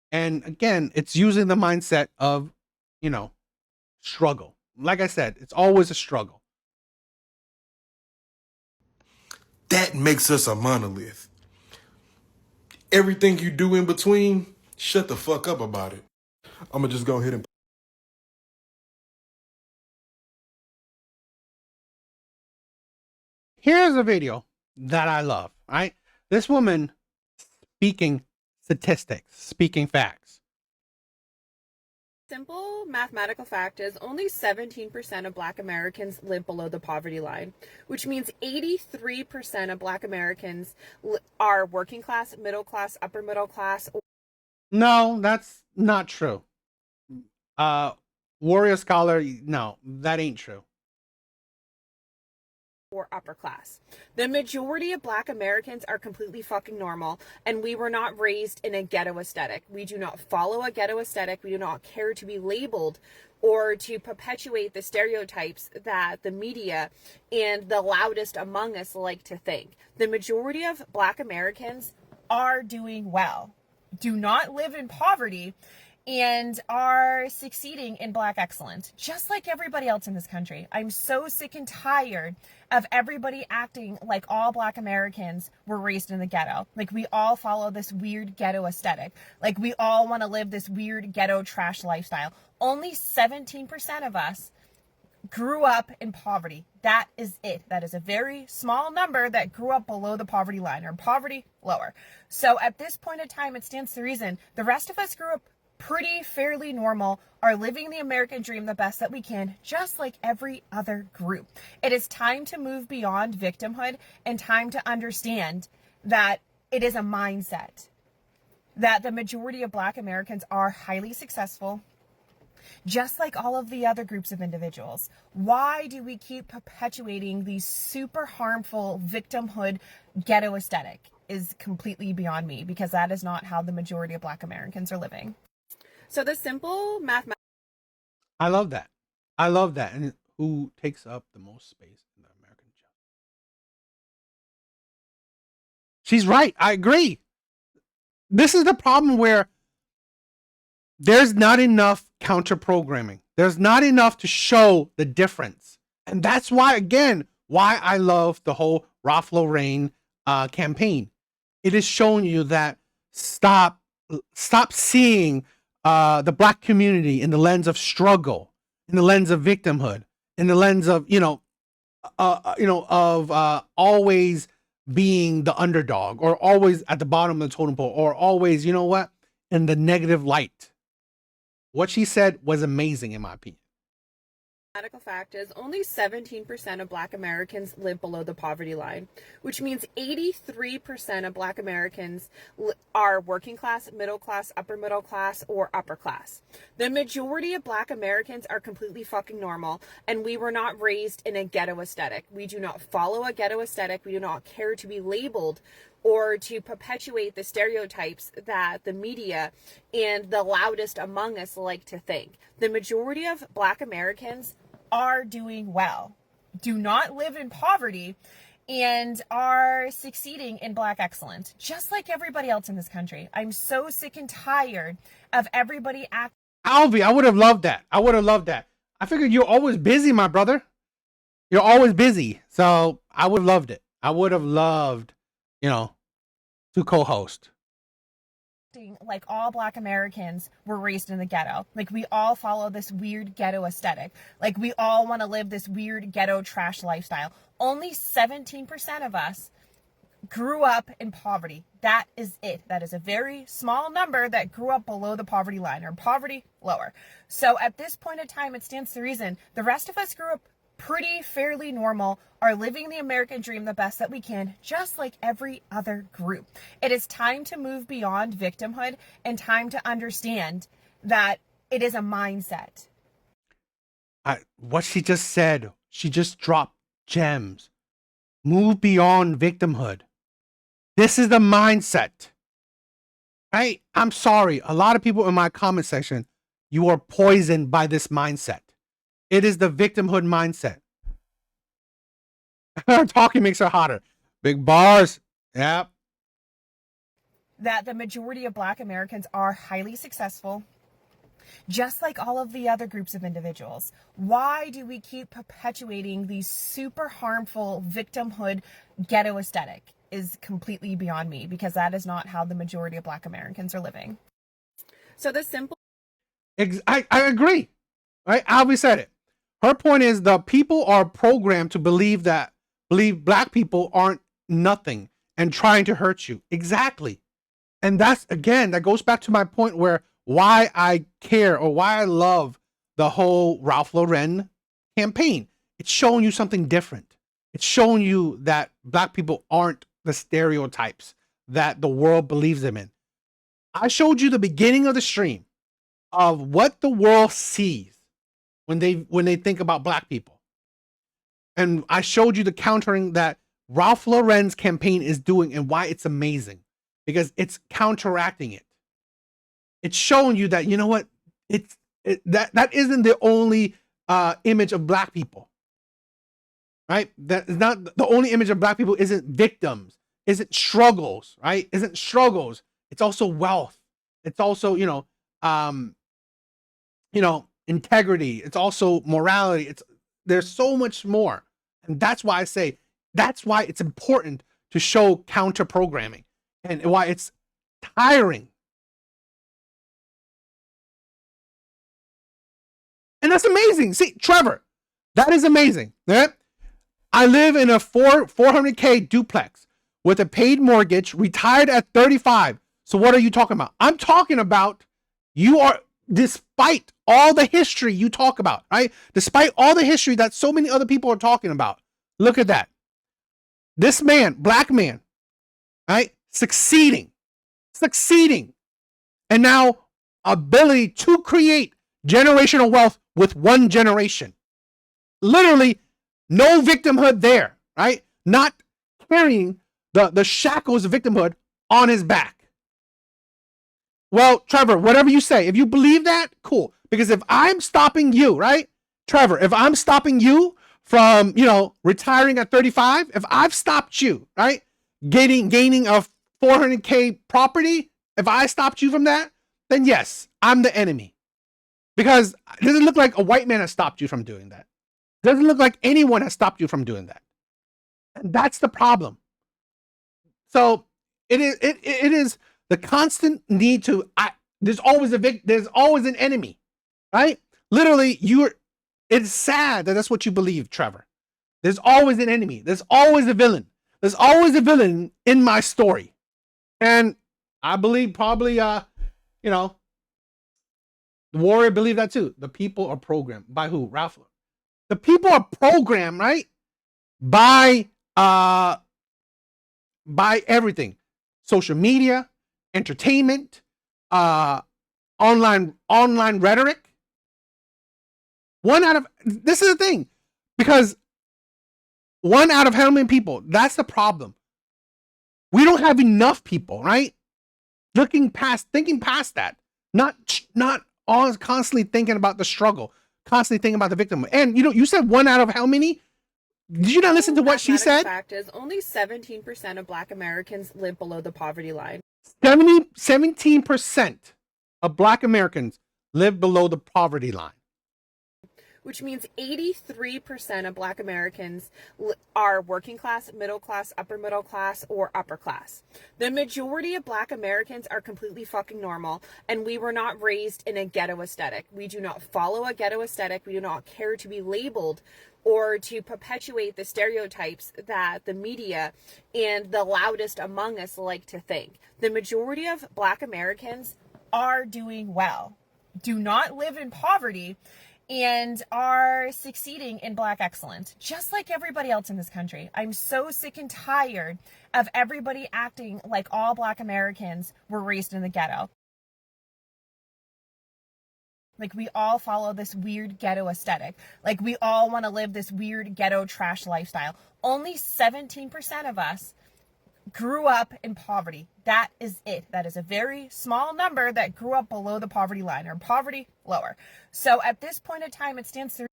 And again, it's using the mindset of, you know, struggle. Like I said, it's always a struggle. That makes us a monolith. Everything you do in between, shut the fuck up about it. I'm gonna just go ahead and. Here's a video that I love, right? This woman speaking statistics, speaking facts. Simple mathematical fact is only 17% of Black Americans live below the poverty line, which means 83% of Black Americans are working class, middle class, upper middle class. No, that's not true. Warrior Scholar, no, that ain't true. Or upper class. The majority of Black Americans are completely fucking normal, and we were not raised in a ghetto aesthetic. We do not follow a ghetto aesthetic. We do not care to be labeled or to perpetuate the stereotypes that the media and the loudest among us like to think. The majority of Black Americans are doing well, do not live in poverty, and are succeeding in Black excellence, just like everybody else in this country. I'm so sick and tired of everybody acting like all Black Americans were raised in the ghetto. Like we all follow this weird ghetto aesthetic. Like we all want to live this weird ghetto trash lifestyle. Only 17% of us grew up in poverty. That is it. That is a very small number that grew up below the poverty line, or poverty lower. So at this point in time, it stands to reason the rest of us grew up pretty fairly normal, are living the American dream the best that we can, just like every other group. It is time to move beyond victimhood and time to understand that it is a mindset, that the majority of Black Americans are highly successful, just like all of the other groups of individuals. Why do we keep perpetuating these super harmful victimhood ghetto aesthetic is completely beyond me, because that is not how the majority of Black Americans are living. So the simple mathematics. I love that. I love that. And who takes up the most space in the American chest? She's right. I agree. This is the problem where there's not enough counter programming. There's not enough to show the difference. And that's why, again, why I love the whole Ralph Lauren campaign. It is showing you that stop seeing the Black community in the lens of struggle, in the lens of victimhood, in the lens of always being the underdog, or always at the bottom of the totem pole, or always, you know what, in the negative light. What she said was amazing, in my opinion. Medical fact is only 17% of Black Americans live below the poverty line, which means 83% of Black Americans are working class, middle class, upper middle class, or upper class. The majority of Black Americans are completely fucking normal, and we were not raised in a ghetto aesthetic. We do not follow a ghetto aesthetic. We do not care to be labeled or to perpetuate the stereotypes that the media and the loudest among us like to think. The majority of Black Americans are doing well, do not live in poverty, and are succeeding in Black excellence, just like everybody else in this country. I'm so sick and tired of everybody acting. Alvy, I would have loved that. I would have loved that. I figured you're always busy, my brother. You're always busy. So I would have loved it. I would have loved, to co-host. Like all Black Americans were raised in the ghetto. Like we all follow this weird ghetto aesthetic. Like we all want to live this weird ghetto trash lifestyle. Only 17% of us grew up in poverty. That is it. That is a very small number that grew up below the poverty line, or poverty lower. So at this point in time, it stands to reason the rest of us grew up pretty fairly normal, are living the American dream the best that we can, just like every other group. It is time to move beyond victimhood and time to understand that it is a mindset. What she just said, she just dropped gems. Move beyond victimhood. This is the mindset. Right? I'm sorry. A lot of people in my comment section, you are poisoned by this mindset. It is the victimhood mindset. Talking makes her hotter. Big bars. Yep. That the majority of Black Americans are highly successful, just like all of the other groups of individuals. Why do we keep perpetuating these super harmful victimhood ghetto aesthetic is completely beyond me, because that is not how the majority of Black Americans are living. So the simple... I agree. Right? Alvy said it. Her point is the people are programmed to believe Black people aren't nothing and trying to hurt you. Exactly. And that's, again, that goes back to my point where why I care or why I love the whole Ralph Lauren campaign. It's showing you something different. It's showing you that Black people aren't the stereotypes that the world believes them in. I showed you the beginning of the stream of what the world sees when they think about Black people. And I showed you the countering that Ralph Lauren's campaign is doing and why it's amazing, because it's counteracting it. It's showing you that, you know what, that isn't the only image of Black people, right? That is not the only image of Black people. Isn't victims, isn't struggles, right? Isn't struggles. It's also wealth. It's also, integrity. It's also morality. There's so much more. And that's why I say, that's why it's important to show counter programming and why it's tiring. And that's amazing. See, Trevor, that is amazing. Yeah? I live in a 400K duplex with a paid mortgage, retired at 35. So what are you talking about? I'm talking about you are, despite all the history you talk about, right? Despite all the history that so many other people are talking about. Look at that. This man, Black man, right? Succeeding. And now ability to create generational wealth with one generation. Literally no victimhood there, right? Not carrying the shackles of victimhood on his back. Well, Trevor, whatever you say, if you believe that, cool. Because if I'm stopping you, right? Trevor, if I'm stopping you from, retiring at 35, if I've stopped you, right? Gaining a 400K property, if I stopped you from that, then yes, I'm the enemy. Because it doesn't look like a white man has stopped you from doing that. It doesn't look like anyone has stopped you from doing that. And that's the problem. So it is the constant need to, there's always an enemy, right? Literally, it's sad that that's what you believe, Trevor. There's always an enemy. There's always a villain. There's always a villain in my story. And I believe probably, the Warrior believed that too. The people are programmed by who? Ralph. The people are programmed, right? By everything. Social media, entertainment, online rhetoric. This is the thing, because 1 out of how many people? That's the problem. We don't have enough people, right? Thinking past that, not always constantly thinking about the struggle, constantly thinking about the victim. And you said 1 out of how many? Did you not listen to what she said? Fact is, only 17% of Black Americans live below the poverty line. 17% of Black Americans live below the poverty line. Which means 83% of Black Americans are working class, middle class, upper middle class, or upper class. The majority of Black Americans are completely fucking normal, and we were not raised in a ghetto aesthetic. We do not follow a ghetto aesthetic. We do not care to be labeled or to perpetuate the stereotypes that the media and the loudest among us like to think. The majority of Black Americans are doing well, do not live in poverty, and are succeeding in Black excellence, just like everybody else in this country. I'm so sick and tired of everybody acting like all Black Americans were raised in the ghetto. Like, we all follow this weird ghetto aesthetic. Like, we all want to live this weird ghetto trash lifestyle. Only 17% of us grew up in poverty. That is it. That is a very small number that grew up below the poverty line, or poverty lower. So at this point in time, it stands to...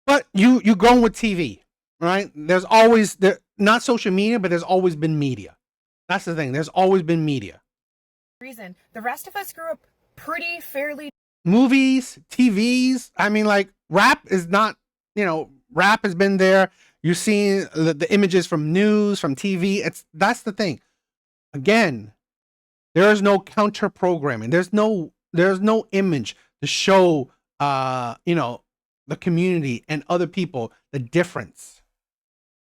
But you going with TV, right? There's always, not social media, but there's always been media. That's the thing. There's always been media. Reason the rest of us grew up pretty fairly... Movies, TVs. I mean, like, rap is not, rap has been there. You're seeing the images from news, from TV. That's the thing. Again, there is no counter programming. There's no image to show, the community and other people the difference.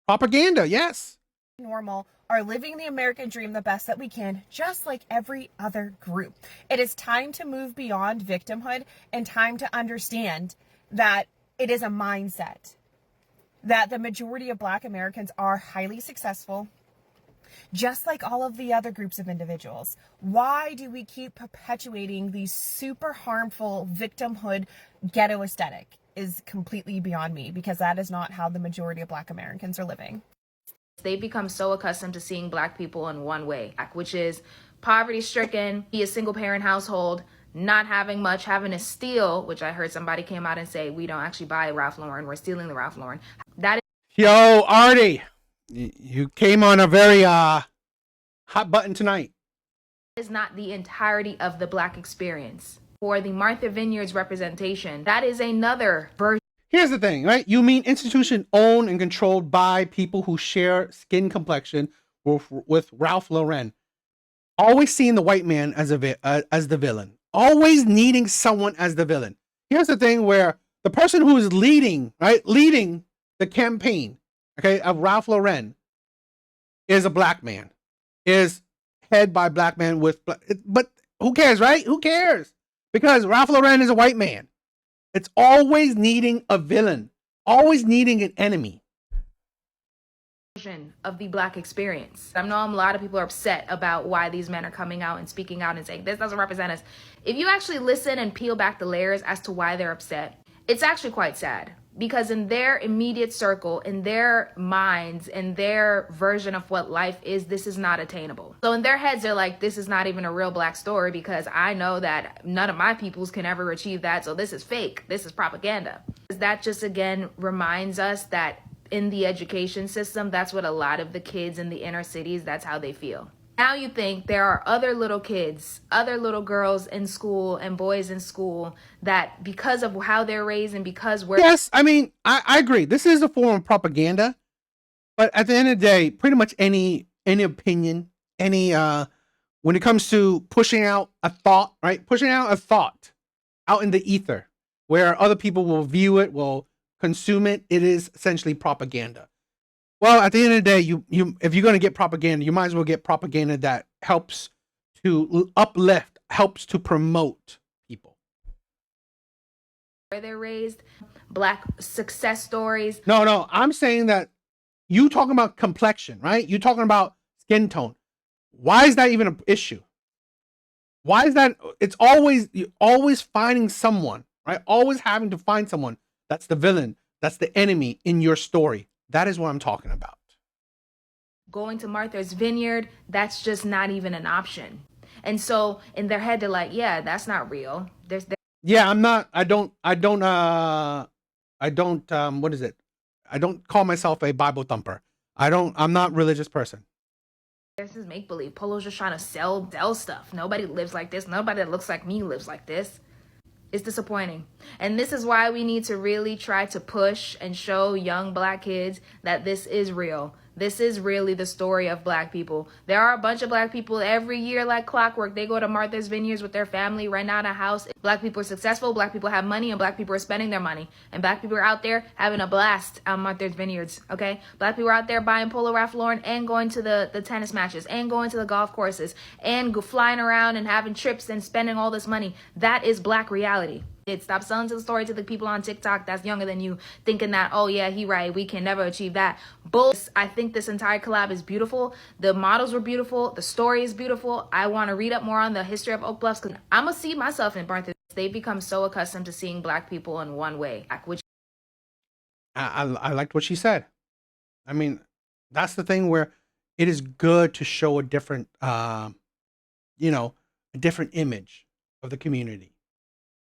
Propaganda, yes. Normal, are living the American dream the best that we can, just like every other group. It is time to move beyond victimhood and time to understand that it is a mindset. That the majority of Black Americans are highly successful, just like all of the other groups of individuals. Why do we keep perpetuating these super harmful victimhood ghetto aesthetic is completely beyond me, because that is not how the majority of Black Americans are living. They become so accustomed to seeing Black people in one way, which is poverty-stricken, be a single-parent household, not having much, having to steal, which I heard somebody came out and say, we don't actually buy Ralph Lauren, we're stealing the Ralph Lauren. That is... Yo, Artie, you came on a very hot button tonight. Is not the entirety of the Black experience. For the Martha Vineyards representation, that is another version. Here's the thing, right? You mean institution owned and controlled by people who share skin complexion with Ralph Lauren. Always seeing the white man as the villain. Always needing someone as the villain. Here's the thing, where the person who is leading the campaign, of Ralph Lauren is a Black man, is head by Black man but who cares, right? Who cares? Because Ralph Lauren is a white man. It's always needing a villain, always needing an enemy. Of the Black experience. I know a lot of people are upset about why these men are coming out and speaking out and saying this doesn't represent us. If you actually listen and peel back the layers as to why they're upset, it's actually quite sad, because in their immediate circle, in their minds, in their version of what life is, this is not attainable. So in their heads, they're like, this is not even a real Black story, because I know that none of my peoples can ever achieve that. So this is fake. This is propaganda. That just again reminds us that in the education system, that's what a lot of the kids in the inner cities, that's how they feel. Now you think there are other little kids, other little girls in school and boys in school that because of how they're raised and because we're... Yes, I mean, I agree. This is a form of propaganda. But at the end of the day, pretty much any opinion, when it comes to pushing out a thought, right? Pushing out a thought out in the ether where other people will view it, will consume it, it is essentially propaganda. Well, at the end of the day, you if you're going to get propaganda, you might as well get propaganda that helps to uplift, helps to promote people. Where they're raised, Black success stories. No, I'm saying that you talking about complexion, right? You talking about skin tone. Why is that even an issue? Why is that? It's always, you're always finding someone, right? Always having to find someone that's the villain, that's the enemy in your story. That is what I'm talking about. Going to Martha's Vineyard, that's just not even an option. And so in their head, they're like, yeah, that's not real. Yeah, I'm not, I don't, what is it? I don't call myself a Bible thumper. I'm not a religious person. This is make-believe. Polo's just trying to sell stuff. Nobody lives like this. Nobody that looks like me lives like this. It's disappointing. And this is why we need to really try to push and show young Black kids that this is real. This is really the story of Black people. There are a bunch of Black people every year like clockwork. They go to Martha's Vineyards with their family, rent out a house. Black people are successful, Black people have money, and Black people are spending their money. And Black people are out there having a blast on Martha's Vineyards, okay? Black people are out there buying Polo Ralph Lauren and going to the tennis matches and going to the golf courses and flying around and having trips and spending all this money. That is Black reality. Stop selling the story to the people on TikTok that's younger than you, thinking that, oh yeah, he right, we can never achieve that. Both. I think this entire collab is beautiful. The models were beautiful. The story is beautiful. I want to read up more on the history of Oak Bluffs because I'm going to see myself in Martha. They've become so accustomed to seeing Black people in one way, which I liked what she said. I mean, that's the thing where it is good to show a different, a different image of the community.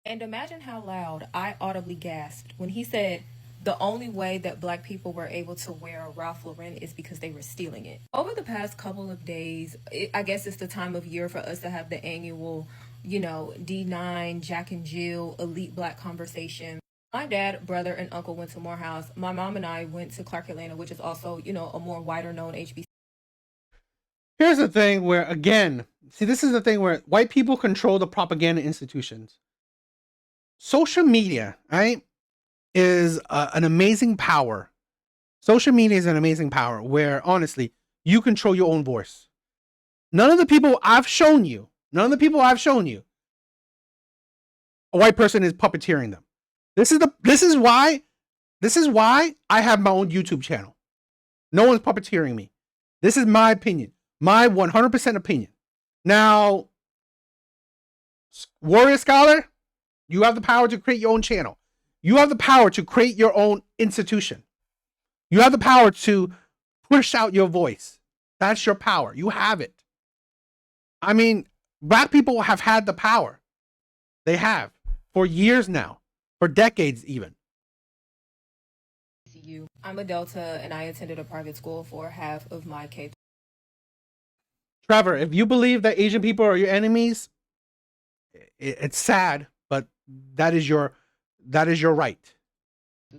And imagine how loud I audibly gasped when he said the only way that Black people were able to wear Ralph Lauren is because they were stealing it. Over the past couple of days, I guess it's the time of year for us to have the annual, D9, Jack and Jill, elite Black conversation. My dad, brother, and uncle went to Morehouse. My mom and I went to Clark Atlanta, which is also, a more wider known HBC. Here's the thing where, again, this is the thing where white people control the propaganda institutions. Social media, right, is an amazing power. Social media is an amazing power where, honestly, you control your own voice. None of the people I've shown you, a white person is puppeteering them. This is why I have my own YouTube channel. No one's puppeteering me. This is my opinion, my 100% opinion. Now, Warrior Scholar, you have the power to create your own channel. You have the power to create your own institution. You have the power to push out your voice. That's your power. You have it. I mean, Black people have had the power. They have for years now, for decades even. I'm a Delta and I attended a private school for half of my K. Trevor, if you believe that Asian people are your enemies, it's sad, but that is your right.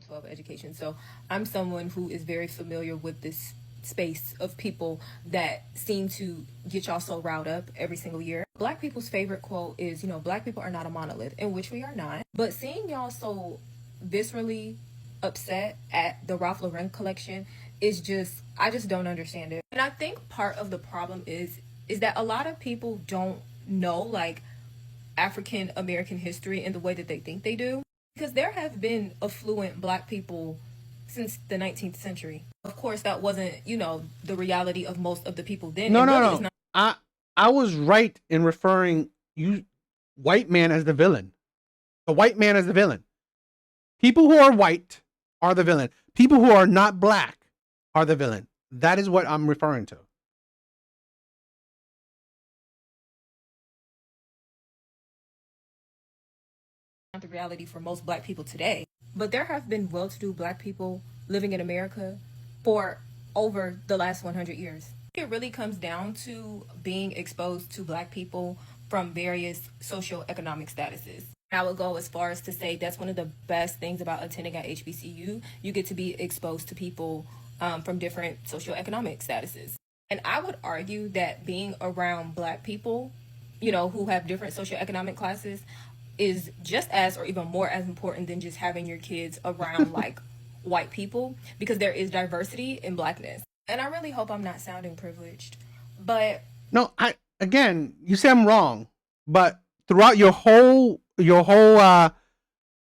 12 education. So I'm someone who is very familiar with this space of people that seem to get y'all so riled up every single year. Black people's favorite quote is, Black people are not a monolith, in which we are not. But seeing y'all so viscerally upset at the Ralph Lauren collection is I just don't understand it. And I think part of the problem is that a lot of people don't know African American history in the way that they think they do, because there have been affluent Black people since the 19th century. Of course, that wasn't, the reality of most of the people then. No. I was right in referring white man as the villain. The white man as the villain. People who are white are the villain. People who are not Black are the villain. That is what I'm referring to. The reality for most Black people today. But there have been well-to-do Black people living in America for over the last 100 years. It really comes down to being exposed to Black people from various socioeconomic statuses. I would go as far as to say that's one of the best things about attending at HBCU. You get to be exposed to people from different socioeconomic statuses. And I would argue that being around Black people, who have different socioeconomic classes, is just as or even more as important than just having your kids around white people, because there is diversity in Blackness. And I really hope I'm not sounding privileged, but no, you say I'm wrong, but throughout your whole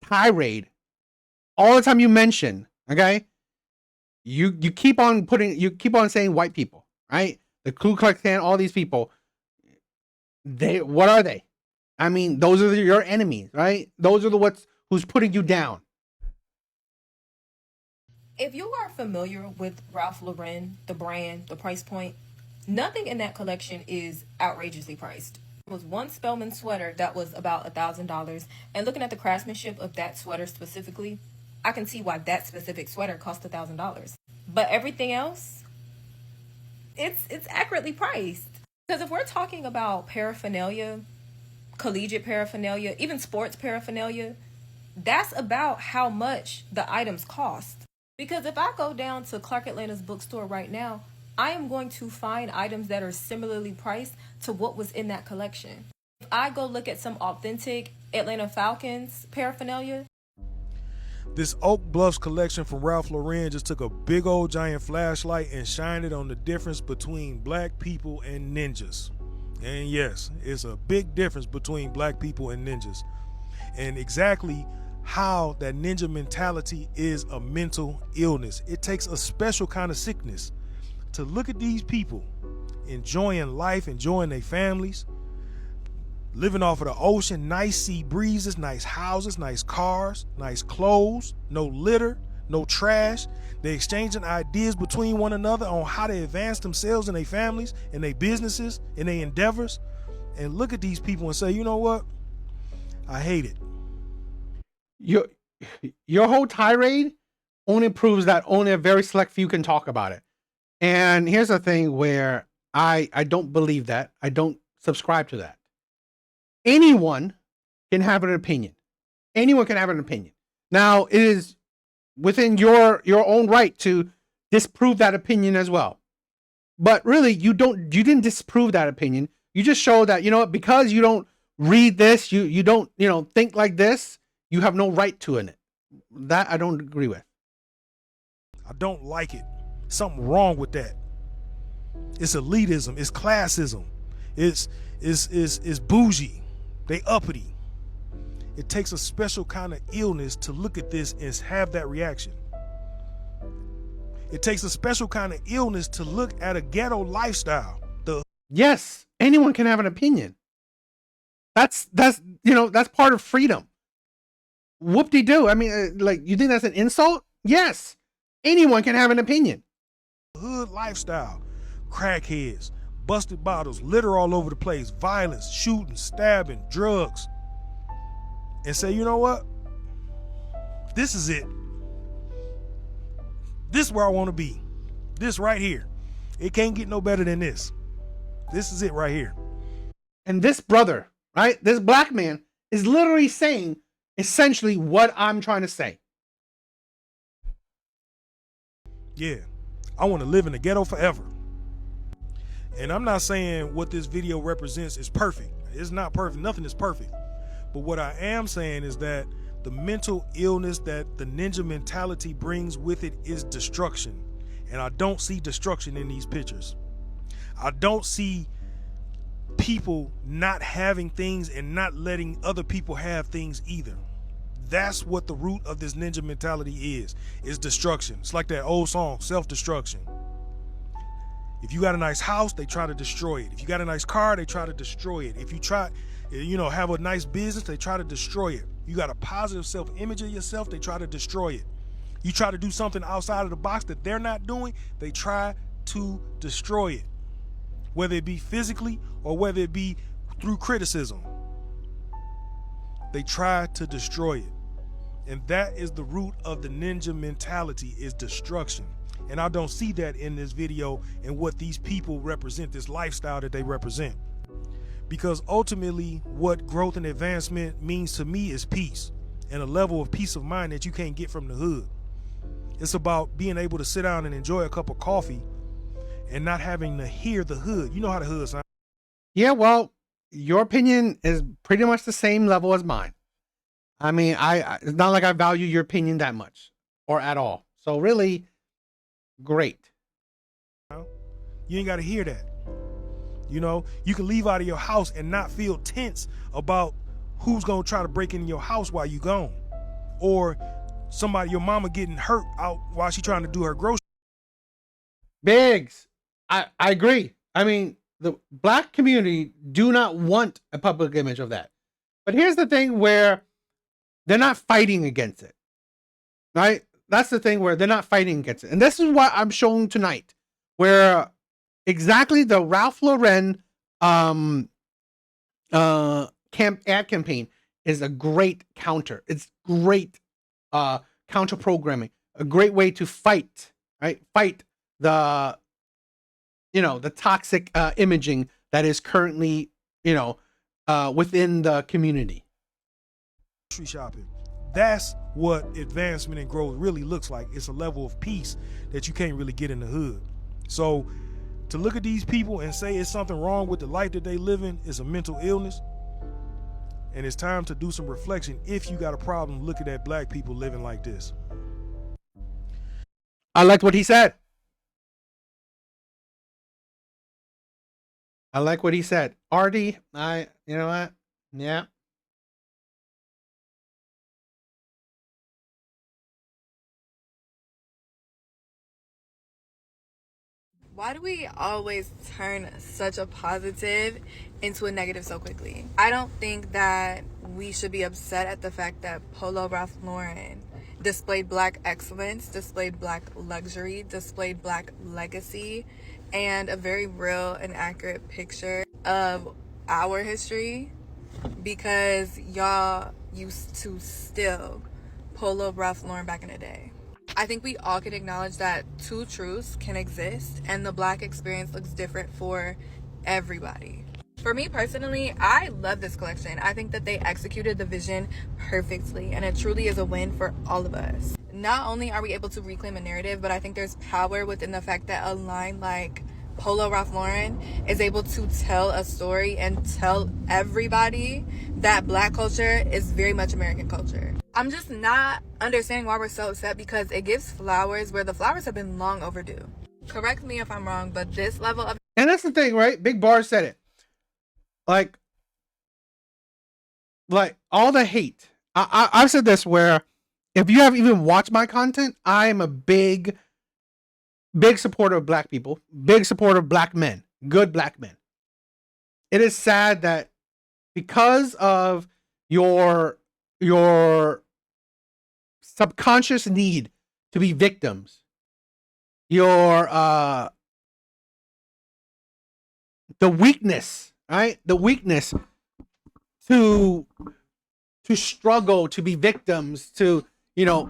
tirade, all the time you mention, okay, you keep on saying white people, right? The Ku Klux Klan, all these people, what are they? I mean, those are your enemies, right? Those are who's putting you down. If you are familiar with Ralph Lauren, the brand, the price point, nothing in that collection is outrageously priced. It was one Spellman sweater that was about $1,000, and looking at the craftsmanship of that sweater specifically, I can see why that specific sweater cost $1,000. But everything else, it's accurately priced. Because if we're talking about paraphernalia, collegiate paraphernalia, even sports paraphernalia, that's about how much the items cost. Because if I go down to Clark Atlanta's bookstore right now, I am going to find items that are similarly priced to what was in that collection. If I go look at some authentic Atlanta Falcons paraphernalia. This Oak Bluffs collection from Ralph Lauren just took a big old giant flashlight and shined it on the difference between black people and ninjas. And yes, it's a big difference between black people and ninjas. And exactly how that ninja mentality is a mental illness. It takes a special kind of sickness to look at these people enjoying life, enjoying their families, living off of the ocean, nice sea breezes, nice houses, nice cars, nice clothes, no litter, no trash. They're exchanging ideas between one another on how to advance themselves and their families and their businesses and their endeavors. And look at these people and say, you know what? I hate it. Your whole tirade only proves that only a very select few can talk about it. And here's the thing where I don't believe that. I don't subscribe to that. Anyone can have an opinion. Anyone can have an opinion. Now, it is within your own right to disprove that opinion as well. But really, you didn't disprove that opinion. You just show that, you know what, because you don't read this, you don't, think like this, you have no right to in it. That I don't agree with. I don't like it. Something wrong with that. It's elitism. It's classism. It's bougie. They uppity. It takes a special kind of illness to look at this and have that reaction. It takes a special kind of illness to look at a ghetto lifestyle. Yes, anyone can have an opinion. That's part of freedom. Whoop-de-doo. I mean, you think that's an insult? Yes, anyone can have an opinion. Hood lifestyle, crackheads, busted bottles, litter all over the place, violence, shooting, stabbing, drugs. And say, you know what? This is it. This is where I want to be. This right here. It can't get no better than this. This is it right here. And this brother, right? This black man is literally saying essentially what I'm trying to say. Yeah. I want to live in the ghetto forever. And I'm not saying what this video represents is perfect. It's not perfect. Nothing is perfect. But what I am saying is that the mental illness that the ninja mentality brings with it is destruction. And I don't see destruction in these pictures. I don't see people not having things and not letting other people have things either. That's what the root of this ninja mentality is destruction. It's like that old song, self-destruction. If you got a nice house, they try to destroy it. If you got a nice car, they try to destroy it. If you try, have a nice business, they try to destroy it. You got a positive self-image of yourself, they try to destroy it. You try to do something outside of the box that they're not doing, they try to destroy it. Whether it be physically or whether it be through criticism. They try to destroy it. And that is the root of the ninja mentality, is destruction. And I don't see that in this video and what these people represent, this lifestyle that they represent. Because ultimately, what growth and advancement means to me is peace, and a level of peace of mind that you can't get from the hood. It's about being able to sit down and enjoy a cup of coffee and not having to hear the hood. You know how the hood sounds. Yeah, well, your opinion is pretty much the same level as mine. I mean, it's not like I value your opinion that much or at all. So really, great. You ain't got to hear that. You can leave out of your house and not feel tense about who's going to try to break into your house while you gone, or your mama getting hurt out while she trying to do her grocery. Biggs, I agree. I mean, the black community do not want a public image of that. But here's the thing where they're not fighting against it, right? That's the thing where they're not fighting against it. And this is what I'm showing tonight, where exactly the Ralph Lauren ad campaign is a great counter. It's great counter programming, a great way to fight, right? Fight the, the toxic imaging that is currently, within the community. Shopping. That's what advancement and growth really looks like. It's a level of peace that you can't really get in the hood. So to look at these people and say it's something wrong with the life that they live in is a mental illness. And it's time to do some reflection if you got a problem looking at black people living like this. I liked what he said. I like what he said. Artie, you know what? Yeah. Why do we always turn such a positive into a negative so quickly? I don't think that we should be upset at the fact that Polo Ralph Lauren displayed black excellence, displayed black luxury, displayed black legacy, and a very real and accurate picture of our history, because y'all used to steal Polo Ralph Lauren back in the day. I think we all can acknowledge that two truths can exist and the black experience looks different for everybody. For me personally, I love this collection. I think that they executed the vision perfectly, and it truly is a win for all of us. Not only are we able to reclaim a narrative, but I think there's power within the fact that a line like Polo Ralph Lauren is able to tell a story and tell everybody that black culture is very much American culture. I'm just not understanding why we're so upset, because it gives flowers where the flowers have been long overdue. Correct me if I'm wrong, but this level of... And that's the thing, right? Big Bar said it. Like all the hate. I've said this, where if you have even watched my content, I am a big supporter of black people, big supporter of black men, good black men. It is sad that because of your subconscious need to be victims, your the weakness, right? The weakness to struggle, to be victims, to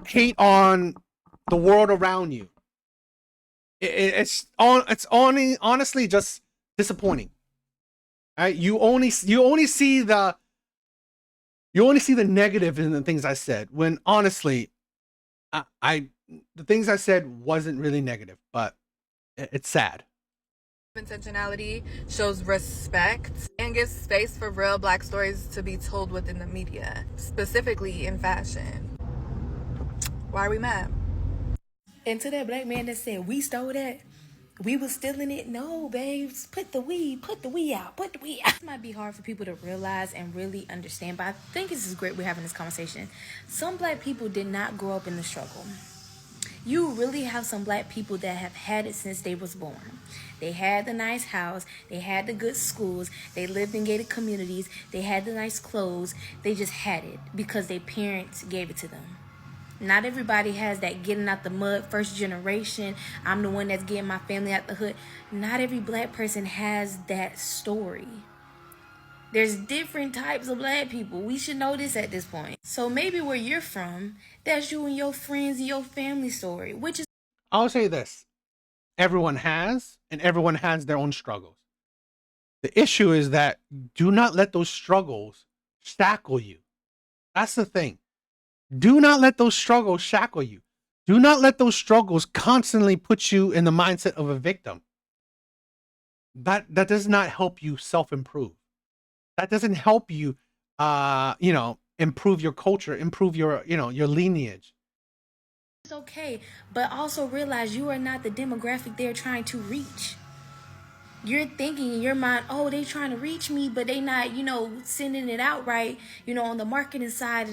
hate on the world around you. It's honestly just disappointing. Right? You only see the negative in the things I said, when honestly, the things I said wasn't really negative, but it's sad. Intentionality shows respect and gives space for real black stories to be told within the media, specifically in fashion. Why are we mad? And to that black man that said we stole that, we was stealing it. No, babes, put the weed out. It might be hard for people to realize and really understand, but I think this is great we're having this conversation. Some black people did not grow up in the struggle. You really have some black people that have had it since they was born. They had the nice house, they had the good schools, they lived in gated communities, they had the nice clothes. They just had it because their parents gave it to them. Not everybody has that getting out the mud, first generation, I'm the one that's getting my family out the hood. Not every black person has that story. There's different types of black people. We should know this at this point. So maybe where you're from, that's you and your friends and your family story, which is... I'll say this. Everyone has, and everyone has their own struggles. The issue is that do not let those struggles shackle you. That's the thing. Do not let those struggles shackle you. Do not let those struggles constantly put you in the mindset of a victim. That does not help you self-improve. That doesn't help you, improve your culture, improve your lineage. It's okay, but also realize you are not the demographic they're trying to reach. You're thinking in your mind, oh, they trying to reach me, but they not, sending it out right, on the marketing side.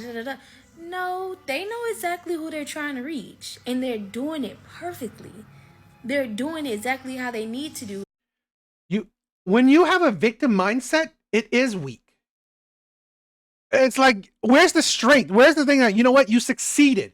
No, they know exactly who they're trying to reach, and they're doing it perfectly. They're doing it exactly how they need to do. When you have a victim mindset, it is weak. It's like, where's the strength? Where's the thing that, you know what, you succeeded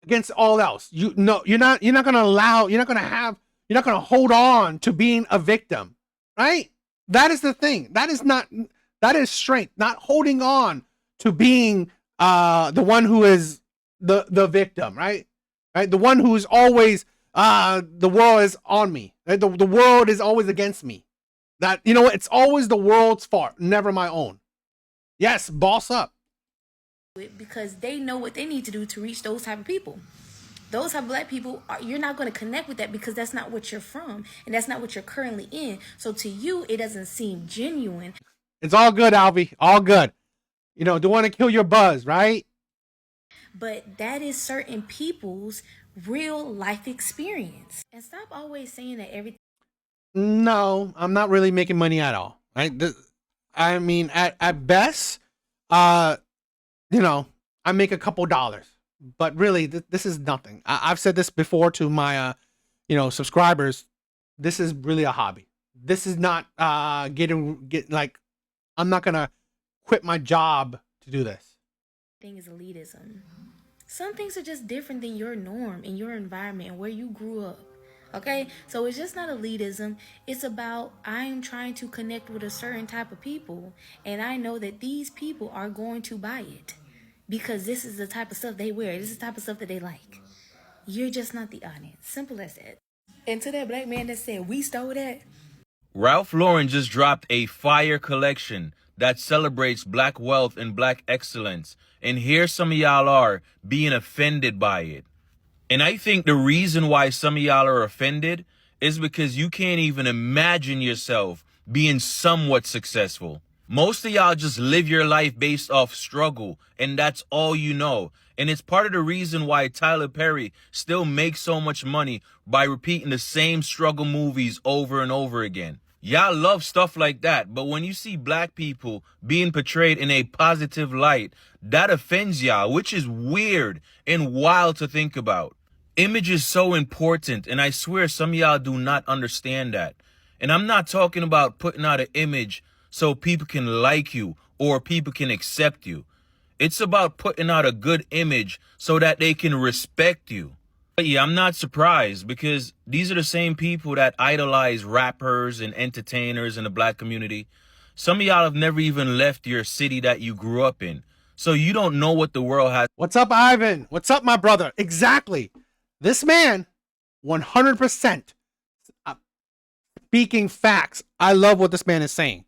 against all else. You're not gonna hold on to being a victim, right? That is the thing. That is strength, not holding on to being the one who is the victim, right? Right? The one who's always the world is on me. Right? The world is always against me. That, you know what, it's always the world's fault, never my own. Yes, boss up. Because they know what they need to do to reach those type of people. Those type of black people, you're not going to connect with that because that's not what you're from and that's not what you're currently in. So to you, it doesn't seem genuine. It's all good, Alvy. All good. You know, don't want to kill your buzz, right? But that is certain people's real life experience. And stop always saying that everything. No, I'm not really making money at all. Right? I mean, at best, you know, I make a couple dollars, but really, this is nothing. I've said this before to my, subscribers. This is really a hobby. This is not like, I'm not gonna quit my job to do this. Thing is elitism. Some things are just different than your norm in your environment and where you grew up. Okay, so it's just not elitism. It's about, I'm trying to connect with a certain type of people, and I know that these people are going to buy it because this is the type of stuff they wear. This is the type of stuff that they like. You're just not the audience. Simple as that. And to that black man that said, we stole that. Ralph Lauren just dropped a fire collection that celebrates black wealth and black excellence. And here some of y'all are being offended by it. And I think the reason why some of y'all are offended is because you can't even imagine yourself being somewhat successful. Most of y'all just live your life based off struggle, and that's all you know. And it's part of the reason why Tyler Perry still makes so much money by repeating the same struggle movies over and over again. Y'all love stuff like that, but when you see black people being portrayed in a positive light, that offends y'all, which is weird and wild to think about. Image is so important, and I swear some of y'all do not understand that. And I'm not talking about putting out an image so people can like you or people can accept you. It's about putting out a good image so that they can respect you. But yeah, I'm not surprised because these are the same people that idolize rappers and entertainers in the black community. Some of y'all have never even left your city that you grew up in. So you don't know what the world has. What's up, Ivan? What's up, my brother? Exactly. This man, 100% speaking facts. I love what this man is saying.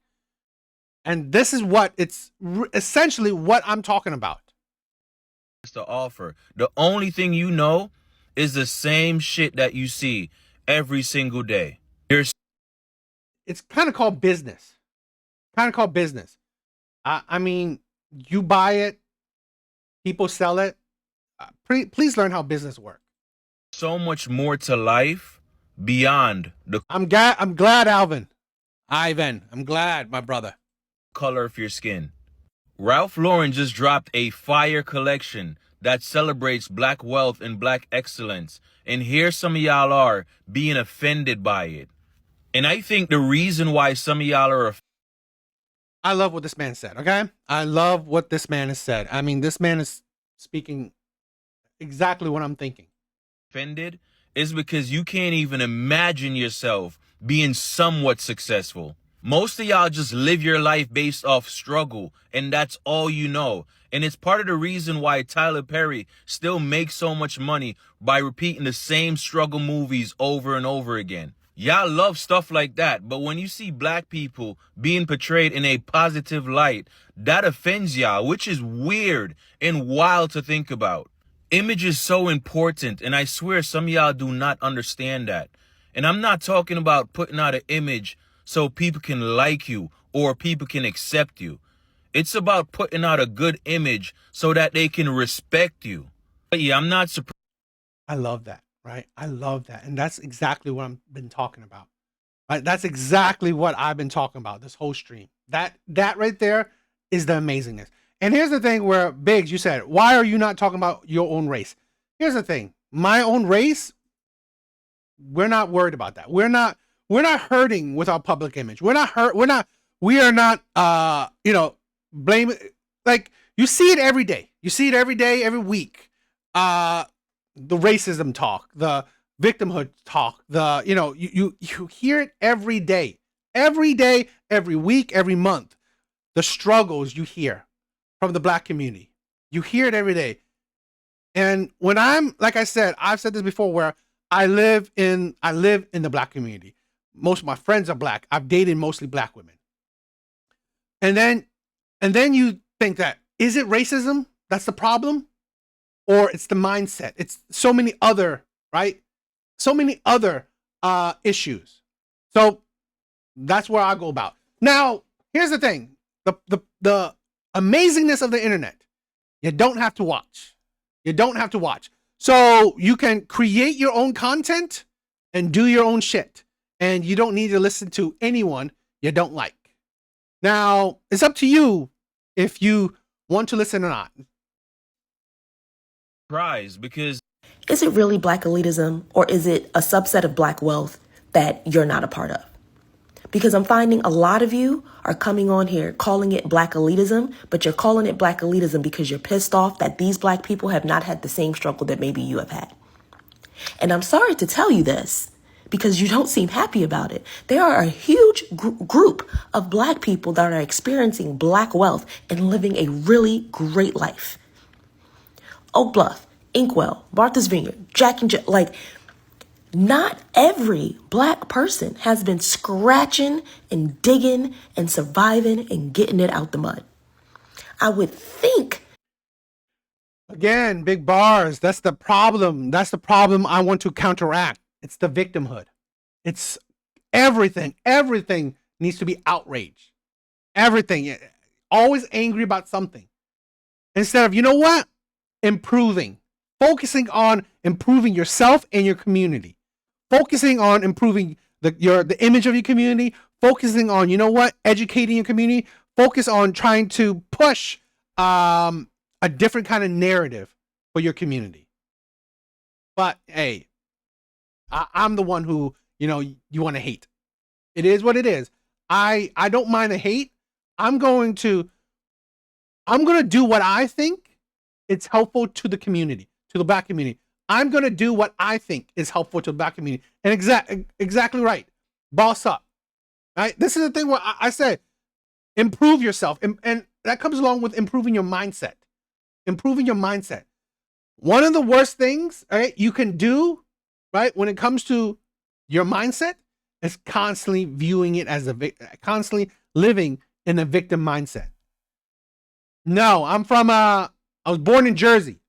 And this is what it's essentially what I'm talking about. To offer. The only thing you know is the same shit that you see every single day. It's kind of called business. I mean, you buy it, people sell it. Please learn how business works. So much more to life beyond the I'm glad, Ivan, I'm glad, my brother. Color of your skin. Ralph Lauren just dropped a fire collection that celebrates black wealth and black excellence. And here some of y'all are being offended by it. And I think the reason why some of y'all are I love what this man said, okay? I love what this man has said. I mean, this man is speaking exactly what I'm thinking. Offended is because you can't even imagine yourself being somewhat successful. Most of y'all just live your life based off struggle, and that's all you know. And it's part of the reason why Tyler Perry still makes so much money by repeating the same struggle movies over and over again. Y'all love stuff like that, but when you see black people being portrayed in a positive light, that offends y'all, which is weird and wild to think about. Image is so important, and I swear some of y'all do not understand that. And I'm not talking about putting out an image so people can like you or people can accept you. It's about putting out a good image so that they can respect you. But yeah, I'm not surprised. I love that, right? I love that. And that's exactly what I've been talking about. Right? That's exactly what I've been talking about this whole stream. That right there is the amazingness. And here's the thing where, Biggs, you said, why are you not talking about your own race? Here's the thing. My own race, we're not worried about that. We're not hurting with our public image. We are not blame, like, you see it every day. You see it every day, every week. The racism talk, the victimhood talk, you hear it every day, every week, every month. The struggles you hear from the Black community, you hear it every day. And when like I said, I've said this before, where I live in the Black community. Most of my friends are Black. I've dated mostly Black women. And then you think that, is it racism that's the problem? Or it's the mindset? It's so many other, right? So many other issues. So that's where I go about. Now, here's the thing. The amazingness of the internet. You don't have to watch. You don't have to watch. So you can create your own content and do your own shit. And you don't need to listen to anyone you don't like. Now, it's up to you if you want to listen or not. Because is it really Black elitism, or is it a subset of Black wealth that you're not a part of? Because I'm finding a lot of you are coming on here calling it Black elitism, but you're calling it Black elitism because you're pissed off that these Black people have not had the same struggle that maybe you have had. And I'm sorry to tell you this, because you don't seem happy about it. There are a huge group of Black people that are experiencing Black wealth and living a really great life. Oak Bluff, Inkwell, Martha's Vineyard, Jack and Jill, like, not every Black person has been scratching and digging and surviving and getting it out the mud. I would think. Again, big bars. That's the problem. That's the problem I want to counteract. It's the victimhood. It's everything. Everything needs to be outraged. Everything. Always angry about something. Instead of, you know what? Improving. Focusing on improving yourself and your community. Focusing on improving the image of your community. Focusing on, you know what? Educating your community. Focus on trying to push a different kind of narrative for your community. But hey, I'm the one who, you want to hate. It is what it is. I don't mind the hate. I'm going to do what I think it's helpful to the community, to the Black community. I'm going to do what I think is helpful to the Black community. And exactly right. Boss up. Right? This is the thing where I said, improve yourself. And that comes along with improving your mindset. Improving your mindset. One of the worst things, right, you can do, right, when it comes to your mindset is constantly viewing it as constantly living in a victim mindset. No, I was born in Jersey.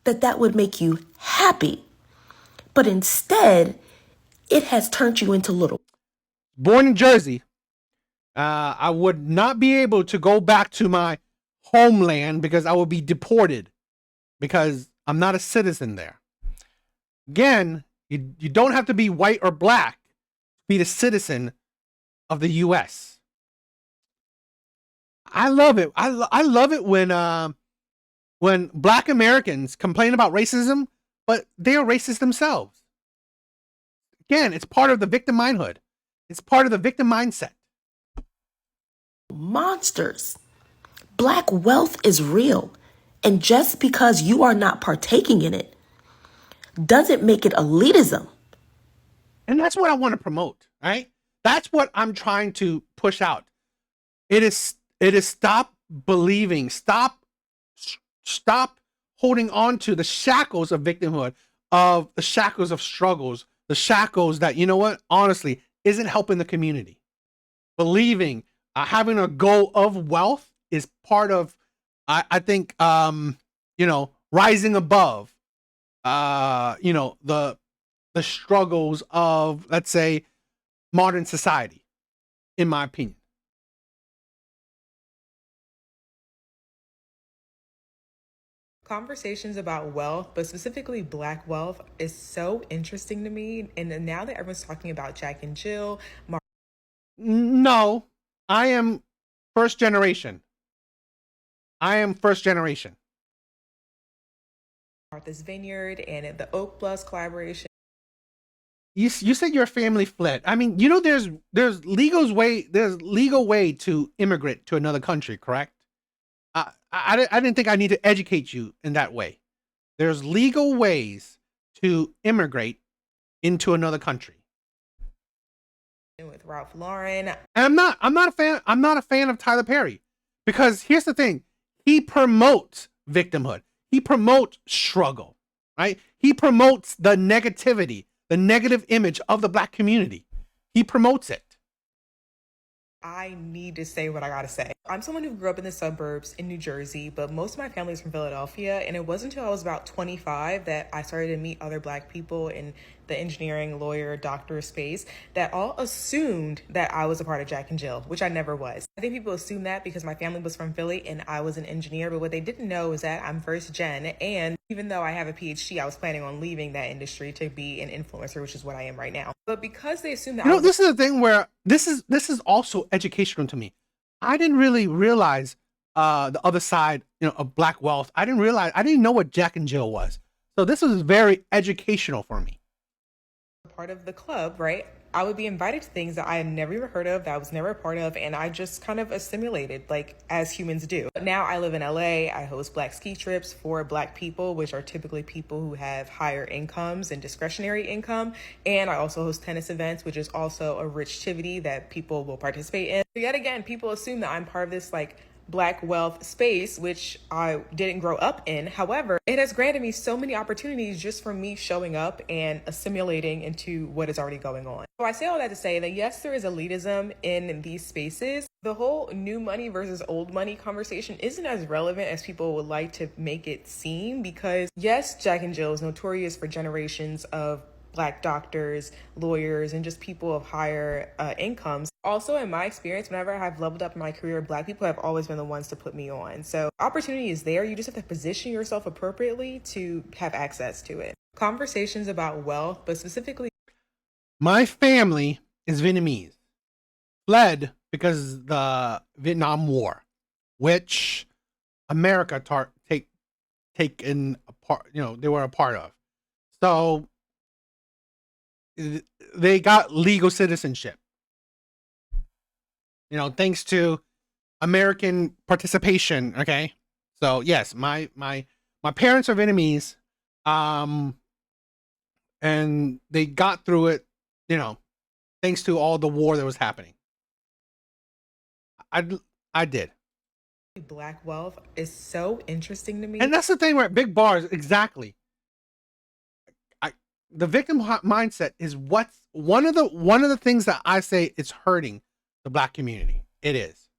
That would make you happy. But instead, it has turned you into little. Born in Jersey, I would not be able to go back to my homeland because I would be deported because I'm not a citizen there. Again, you don't have to be white or Black to be the citizen of the U.S. I love it. I love it when Black Americans complain about racism, but they are racist themselves. Again, it's part of the victim mindhood. It's part of the victim mindset. Monsters. Black wealth is real. And just because you are not partaking in it doesn't make it elitism. And that's what I want to promote, right? That's what I'm trying to push out. It is stop believing, stop holding on to the shackles of victimhood, of the shackles of struggles, the shackles that, you know what, honestly, isn't helping the community. Believing, having a goal of wealth is part of, I think, rising above, the struggles of, let's say, modern society, in my opinion. Conversations about wealth, but specifically Black wealth, is so interesting to me. And now that everyone's talking about Jack and Jill, No, I am first generation. I am first generation. Martha's Vineyard and the Oak Plus collaboration. You said your family fled. I mean, you know, there's legal way to immigrate to another country, correct? I didn't think I need to educate you in that way. There's legal ways to immigrate into another country. With Ralph Lauren. And I'm not a fan of Tyler Perry, because here's the thing. He promotes victimhood. He promotes struggle, right? He promotes the negativity, the negative image of the black community. He promotes it. I need to say what I gotta say. I'm someone who grew up in the suburbs in New Jersey, but most of my family is from Philadelphia. And it wasn't until I was about 25 that I started to meet other black people in the engineering, lawyer, doctor space that all assumed that I was a part of Jack and Jill, which I never was. I think people assume that because my family was from Philly and I was an engineer, but what they didn't know is that I'm first gen. And even though I have a PhD, I was planning on leaving that industry to be an influencer, which is what I am right now. But because they assume that this is the thing where this is also educational to me. I didn't really realize the other side, of black wealth. I didn't know what Jack and Jill was. So this was very educational for me. part of the club, right? I would be invited to things that I had never even heard of, that I was never a part of, and I just kind of assimilated, like as humans do. Now I live in LA, I host black ski trips for black people, which are typically people who have higher incomes and discretionary income. And I also host tennis events, which is also a rich activity that people will participate in. But yet again, people assume that I'm part of this like black wealth space, which I didn't grow up in. However, it has granted me so many opportunities just from me showing up and assimilating into what is already going on. So I say all that to say that yes, there is elitism in these spaces. The whole new money versus old money conversation isn't as relevant as people would like to make it seem, because yes, Jack and Jill is notorious for generations of black doctors, lawyers, and just people of higher incomes. Also, in my experience, whenever I have leveled up in my career, black people have always been the ones to put me on. So opportunity is there. You just have to position yourself appropriately to have access to it. Conversations about wealth, but specifically, my family is Vietnamese, fled because of the Vietnam War, which America taken apart. They were a part of. So they got legal citizenship, thanks to American participation. Okay. So yes, my parents are Vietnamese, and they got through it, thanks to all the war that was happening. I did. black wealth is so interesting to me. And that's the thing where big bars, exactly. The victim mindset is what's one of the things that I say it's hurting the black community. It is.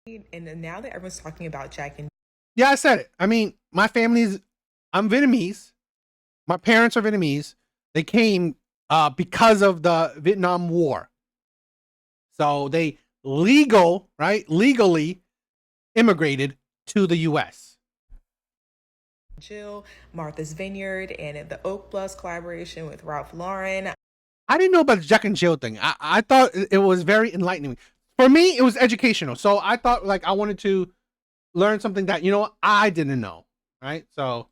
And now that everyone's talking about Jack and yeah, I said it. I mean, I'm Vietnamese. My parents are Vietnamese. They came because of the Vietnam War. So they legally immigrated to the US. Jill, Martha's Vineyard, and the Oak Plus collaboration with Ralph Lauren. I didn't know about the Jack and Jill thing. I thought it was very enlightening. For me, it was educational. So I thought I wanted to learn something that, I didn't know. Right? So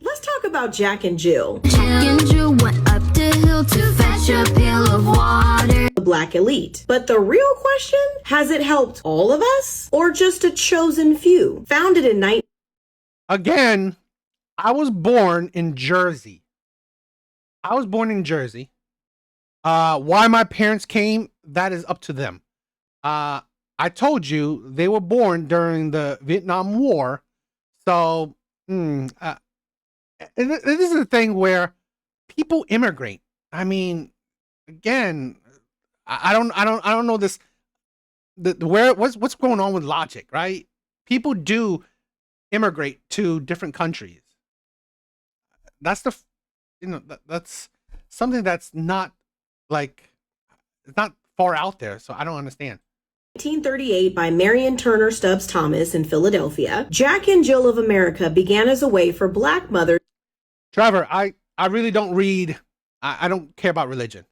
let's talk about Jack and Jill. Jack and Jill went up the hill to fetch a pail of water. The black elite. But the real question, has it helped all of us or just a chosen few? Founded in Again, I was born in Jersey. Why my parents came, that is up to them. I told you they were born during the Vietnam War. So this is the thing where people immigrate. I mean, again, I don't know this. What's going on with logic, right? People do immigrate to different countries. That's that's something that's not it's not far out there. So I don't understand. 1938 by Marion Turner Stubbs Thomas in Philadelphia, Jack and Jill of America began as a way for black mothers. Trevor, I really don't read. I don't care about religion.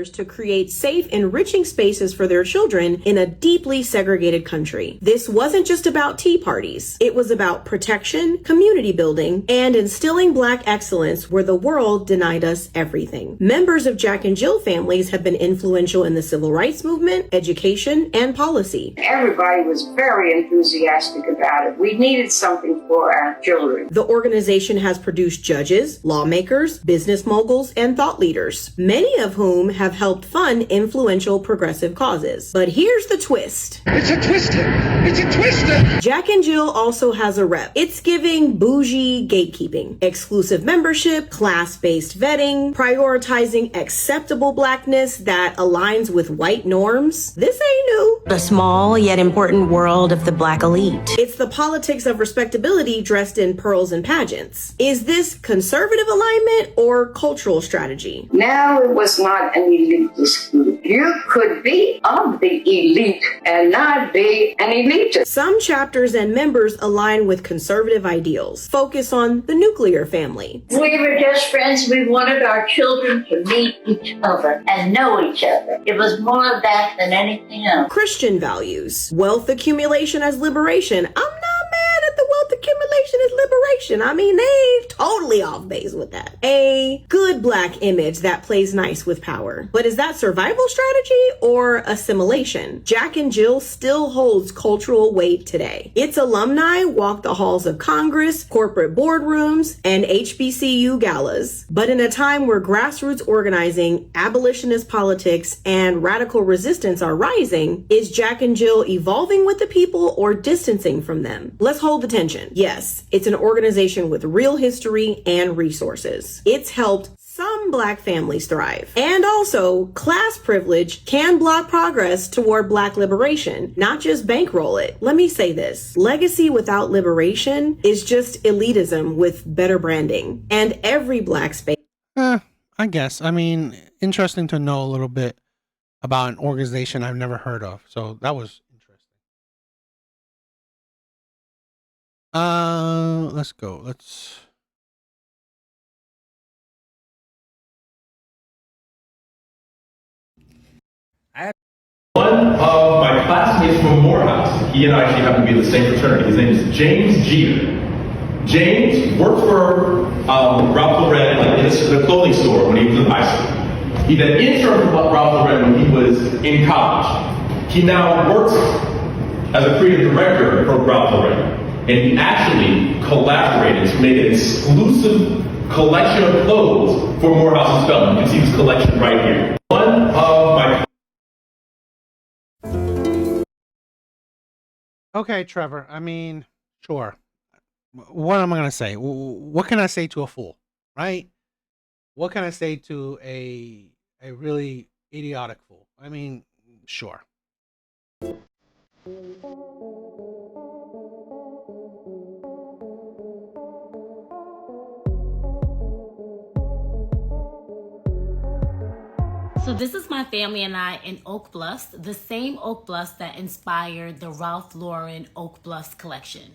to create safe, enriching spaces for their children in a deeply segregated country. This wasn't just about tea parties. It was about protection, community building, and instilling Black excellence where the world denied us everything. Members of Jack and Jill families have been influential in the civil rights movement, education, and policy. Everybody was very enthusiastic about it. We needed something for our children. The organization has produced judges, lawmakers, business moguls, and thought leaders, many of whom have helped fund influential progressive causes. But here's the twist. It's a twister! It's a twister! Jack and Jill also has a rep. It's giving bougie gatekeeping, exclusive membership, class-based vetting, prioritizing acceptable Blackness that aligns with white norms. This ain't new. The small yet important world of the Black elite. It's the politics of respectability dressed in pearls and pageants. Is this conservative alignment or cultural strategy? Now it was not an elite dispute. You could be of the elite and not be an elitist. Some chapters and members align with conservative ideals, focus on the nuclear family. We were just friends. We wanted our children to meet each other and know each other. It was more of that than anything else. Christian values, wealth accumulation as liberation. I'm not mad at the wealth accumulation as liberation. I mean, they ain't totally off base with that. A good Black image that plays nice with power. But is that survival strategy or assimilation? Jack and Jill still holds cultural weight today. Its alumni walk the halls of Congress, corporate boardrooms, and HBCU galas. But in a time where grassroots organizing, abolitionist politics, and radical resistance are rising, is Jack and Jill evolving with the people or distancing from them? Let's hold the tension. Yes, it's an organization with real history and resources. It's helped some Black families thrive. And also, class privilege can block progress toward Black liberation, not just bankroll it. Let me say this. Legacy without liberation is just elitism with better branding. And every Black space... I guess. I mean, interesting to know a little bit about an organization I've never heard of. So that was interesting. Let's go. One of my classmates from Morehouse, he and I actually happen to be in the same fraternity. His name is James Jeter. James worked for Ralph Lauren in a clothing store when he was in high school. He then interned with Ralph Lauren when he was in college. He now works as a creative director for Ralph Lauren. And he actually collaborated to make an exclusive collection of clothes for Morehouse and Spelman. You can see this collection right here. One of my... Okay, Trevor. I mean, sure. What am I going to say? What can I say to a fool, right? What can I say to a really idiotic fool? I mean, sure. So this is my family and I in Oak Bluffs, the same Oak Bluffs that inspired the Ralph Lauren Oak Bluffs collection.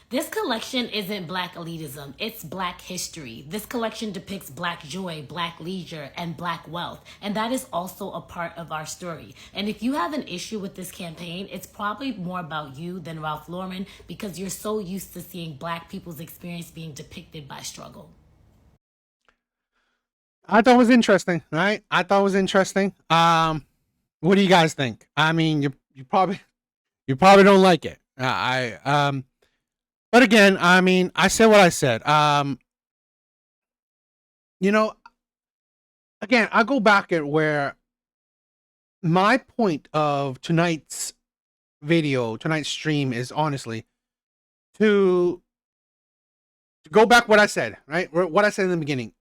This collection isn't Black elitism, it's Black history. This collection depicts Black joy, Black leisure, and Black wealth. And that is also a part of our story. And if you have an issue with this campaign, it's probably more about you than Ralph Lauren because you're so used to seeing Black people's experience being depicted by struggle. I thought it was interesting, right? I thought it was interesting. What do you guys think? I mean, you probably don't like it. But again, I mean, I said what I said. You know, again, I go back at where my point of tonight's stream is honestly to go back what I said, right? What I said in the beginning.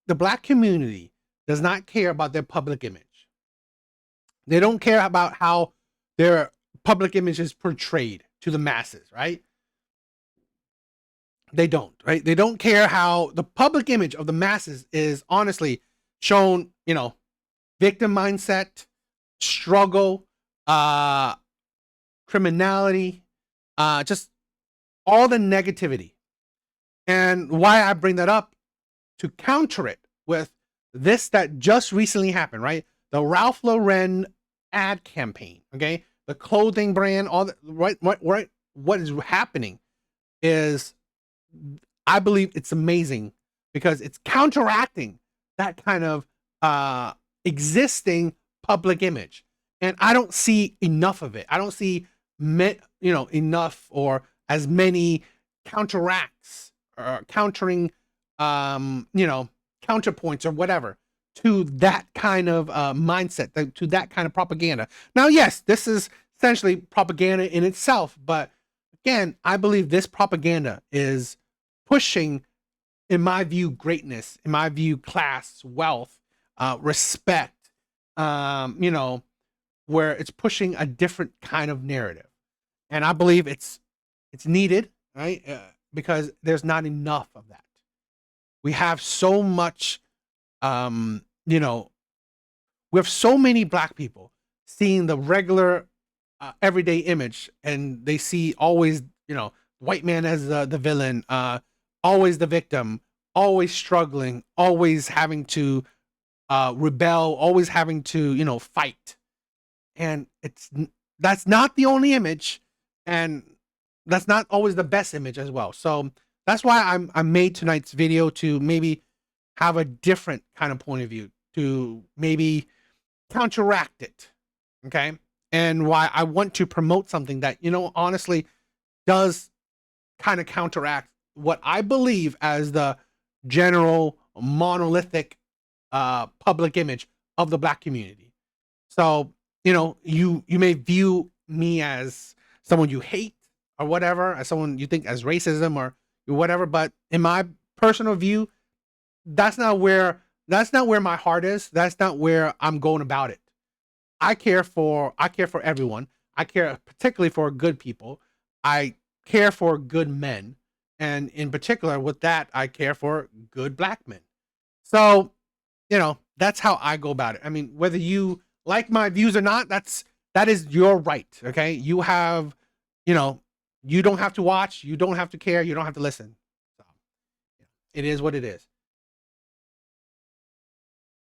The Black community does not care about their public image. They don't care about how their public image is portrayed to the masses, right? They don't, right? They don't care how the public image of the masses is honestly shown, you know, victim mindset, struggle, criminality, just all the negativity. And why I bring that up, to counter it with this that just recently happened, right? The Ralph Lauren ad campaign, okay? The clothing brand, all the right, what is happening is, I believe it's amazing because it's counteracting that kind of existing public image. And I don't see enough of it. I don't see enough or as many counteracts or countering counterpoints or whatever to that kind of mindset, to that kind of propaganda. Now, yes, this is essentially propaganda in itself, but again, I believe this propaganda is pushing, in my view, greatness, in my view, class, wealth, respect, where it's pushing a different kind of narrative. And I believe it's needed, right? Because there's not enough of that. We have so much, we have so many black people seeing the regular, everyday image, and they see always, white man as the villain, always the victim, always struggling, always having to rebel, always having to, fight. And that's not the only image, and that's not always the best image as well. So that's why I made tonight's video, to maybe have a different kind of point of view, to maybe counteract it. Okay. And why I want to promote something that, honestly does kind of counteract what I believe as the general monolithic public image of the black community. So, you may view me as someone you hate or whatever, as someone you think as racism or whatever, but in my personal view, that's not where my heart is. That's not where I'm going about it. I care for everyone. I care particularly for good people. I care for good men. And in particular with that, I care for good black men. So, that's how I go about it. I mean, whether you like my views or not, that is your right. Okay. You have, you don't have to watch, you don't have to care, you don't have to listen. So it is what it is.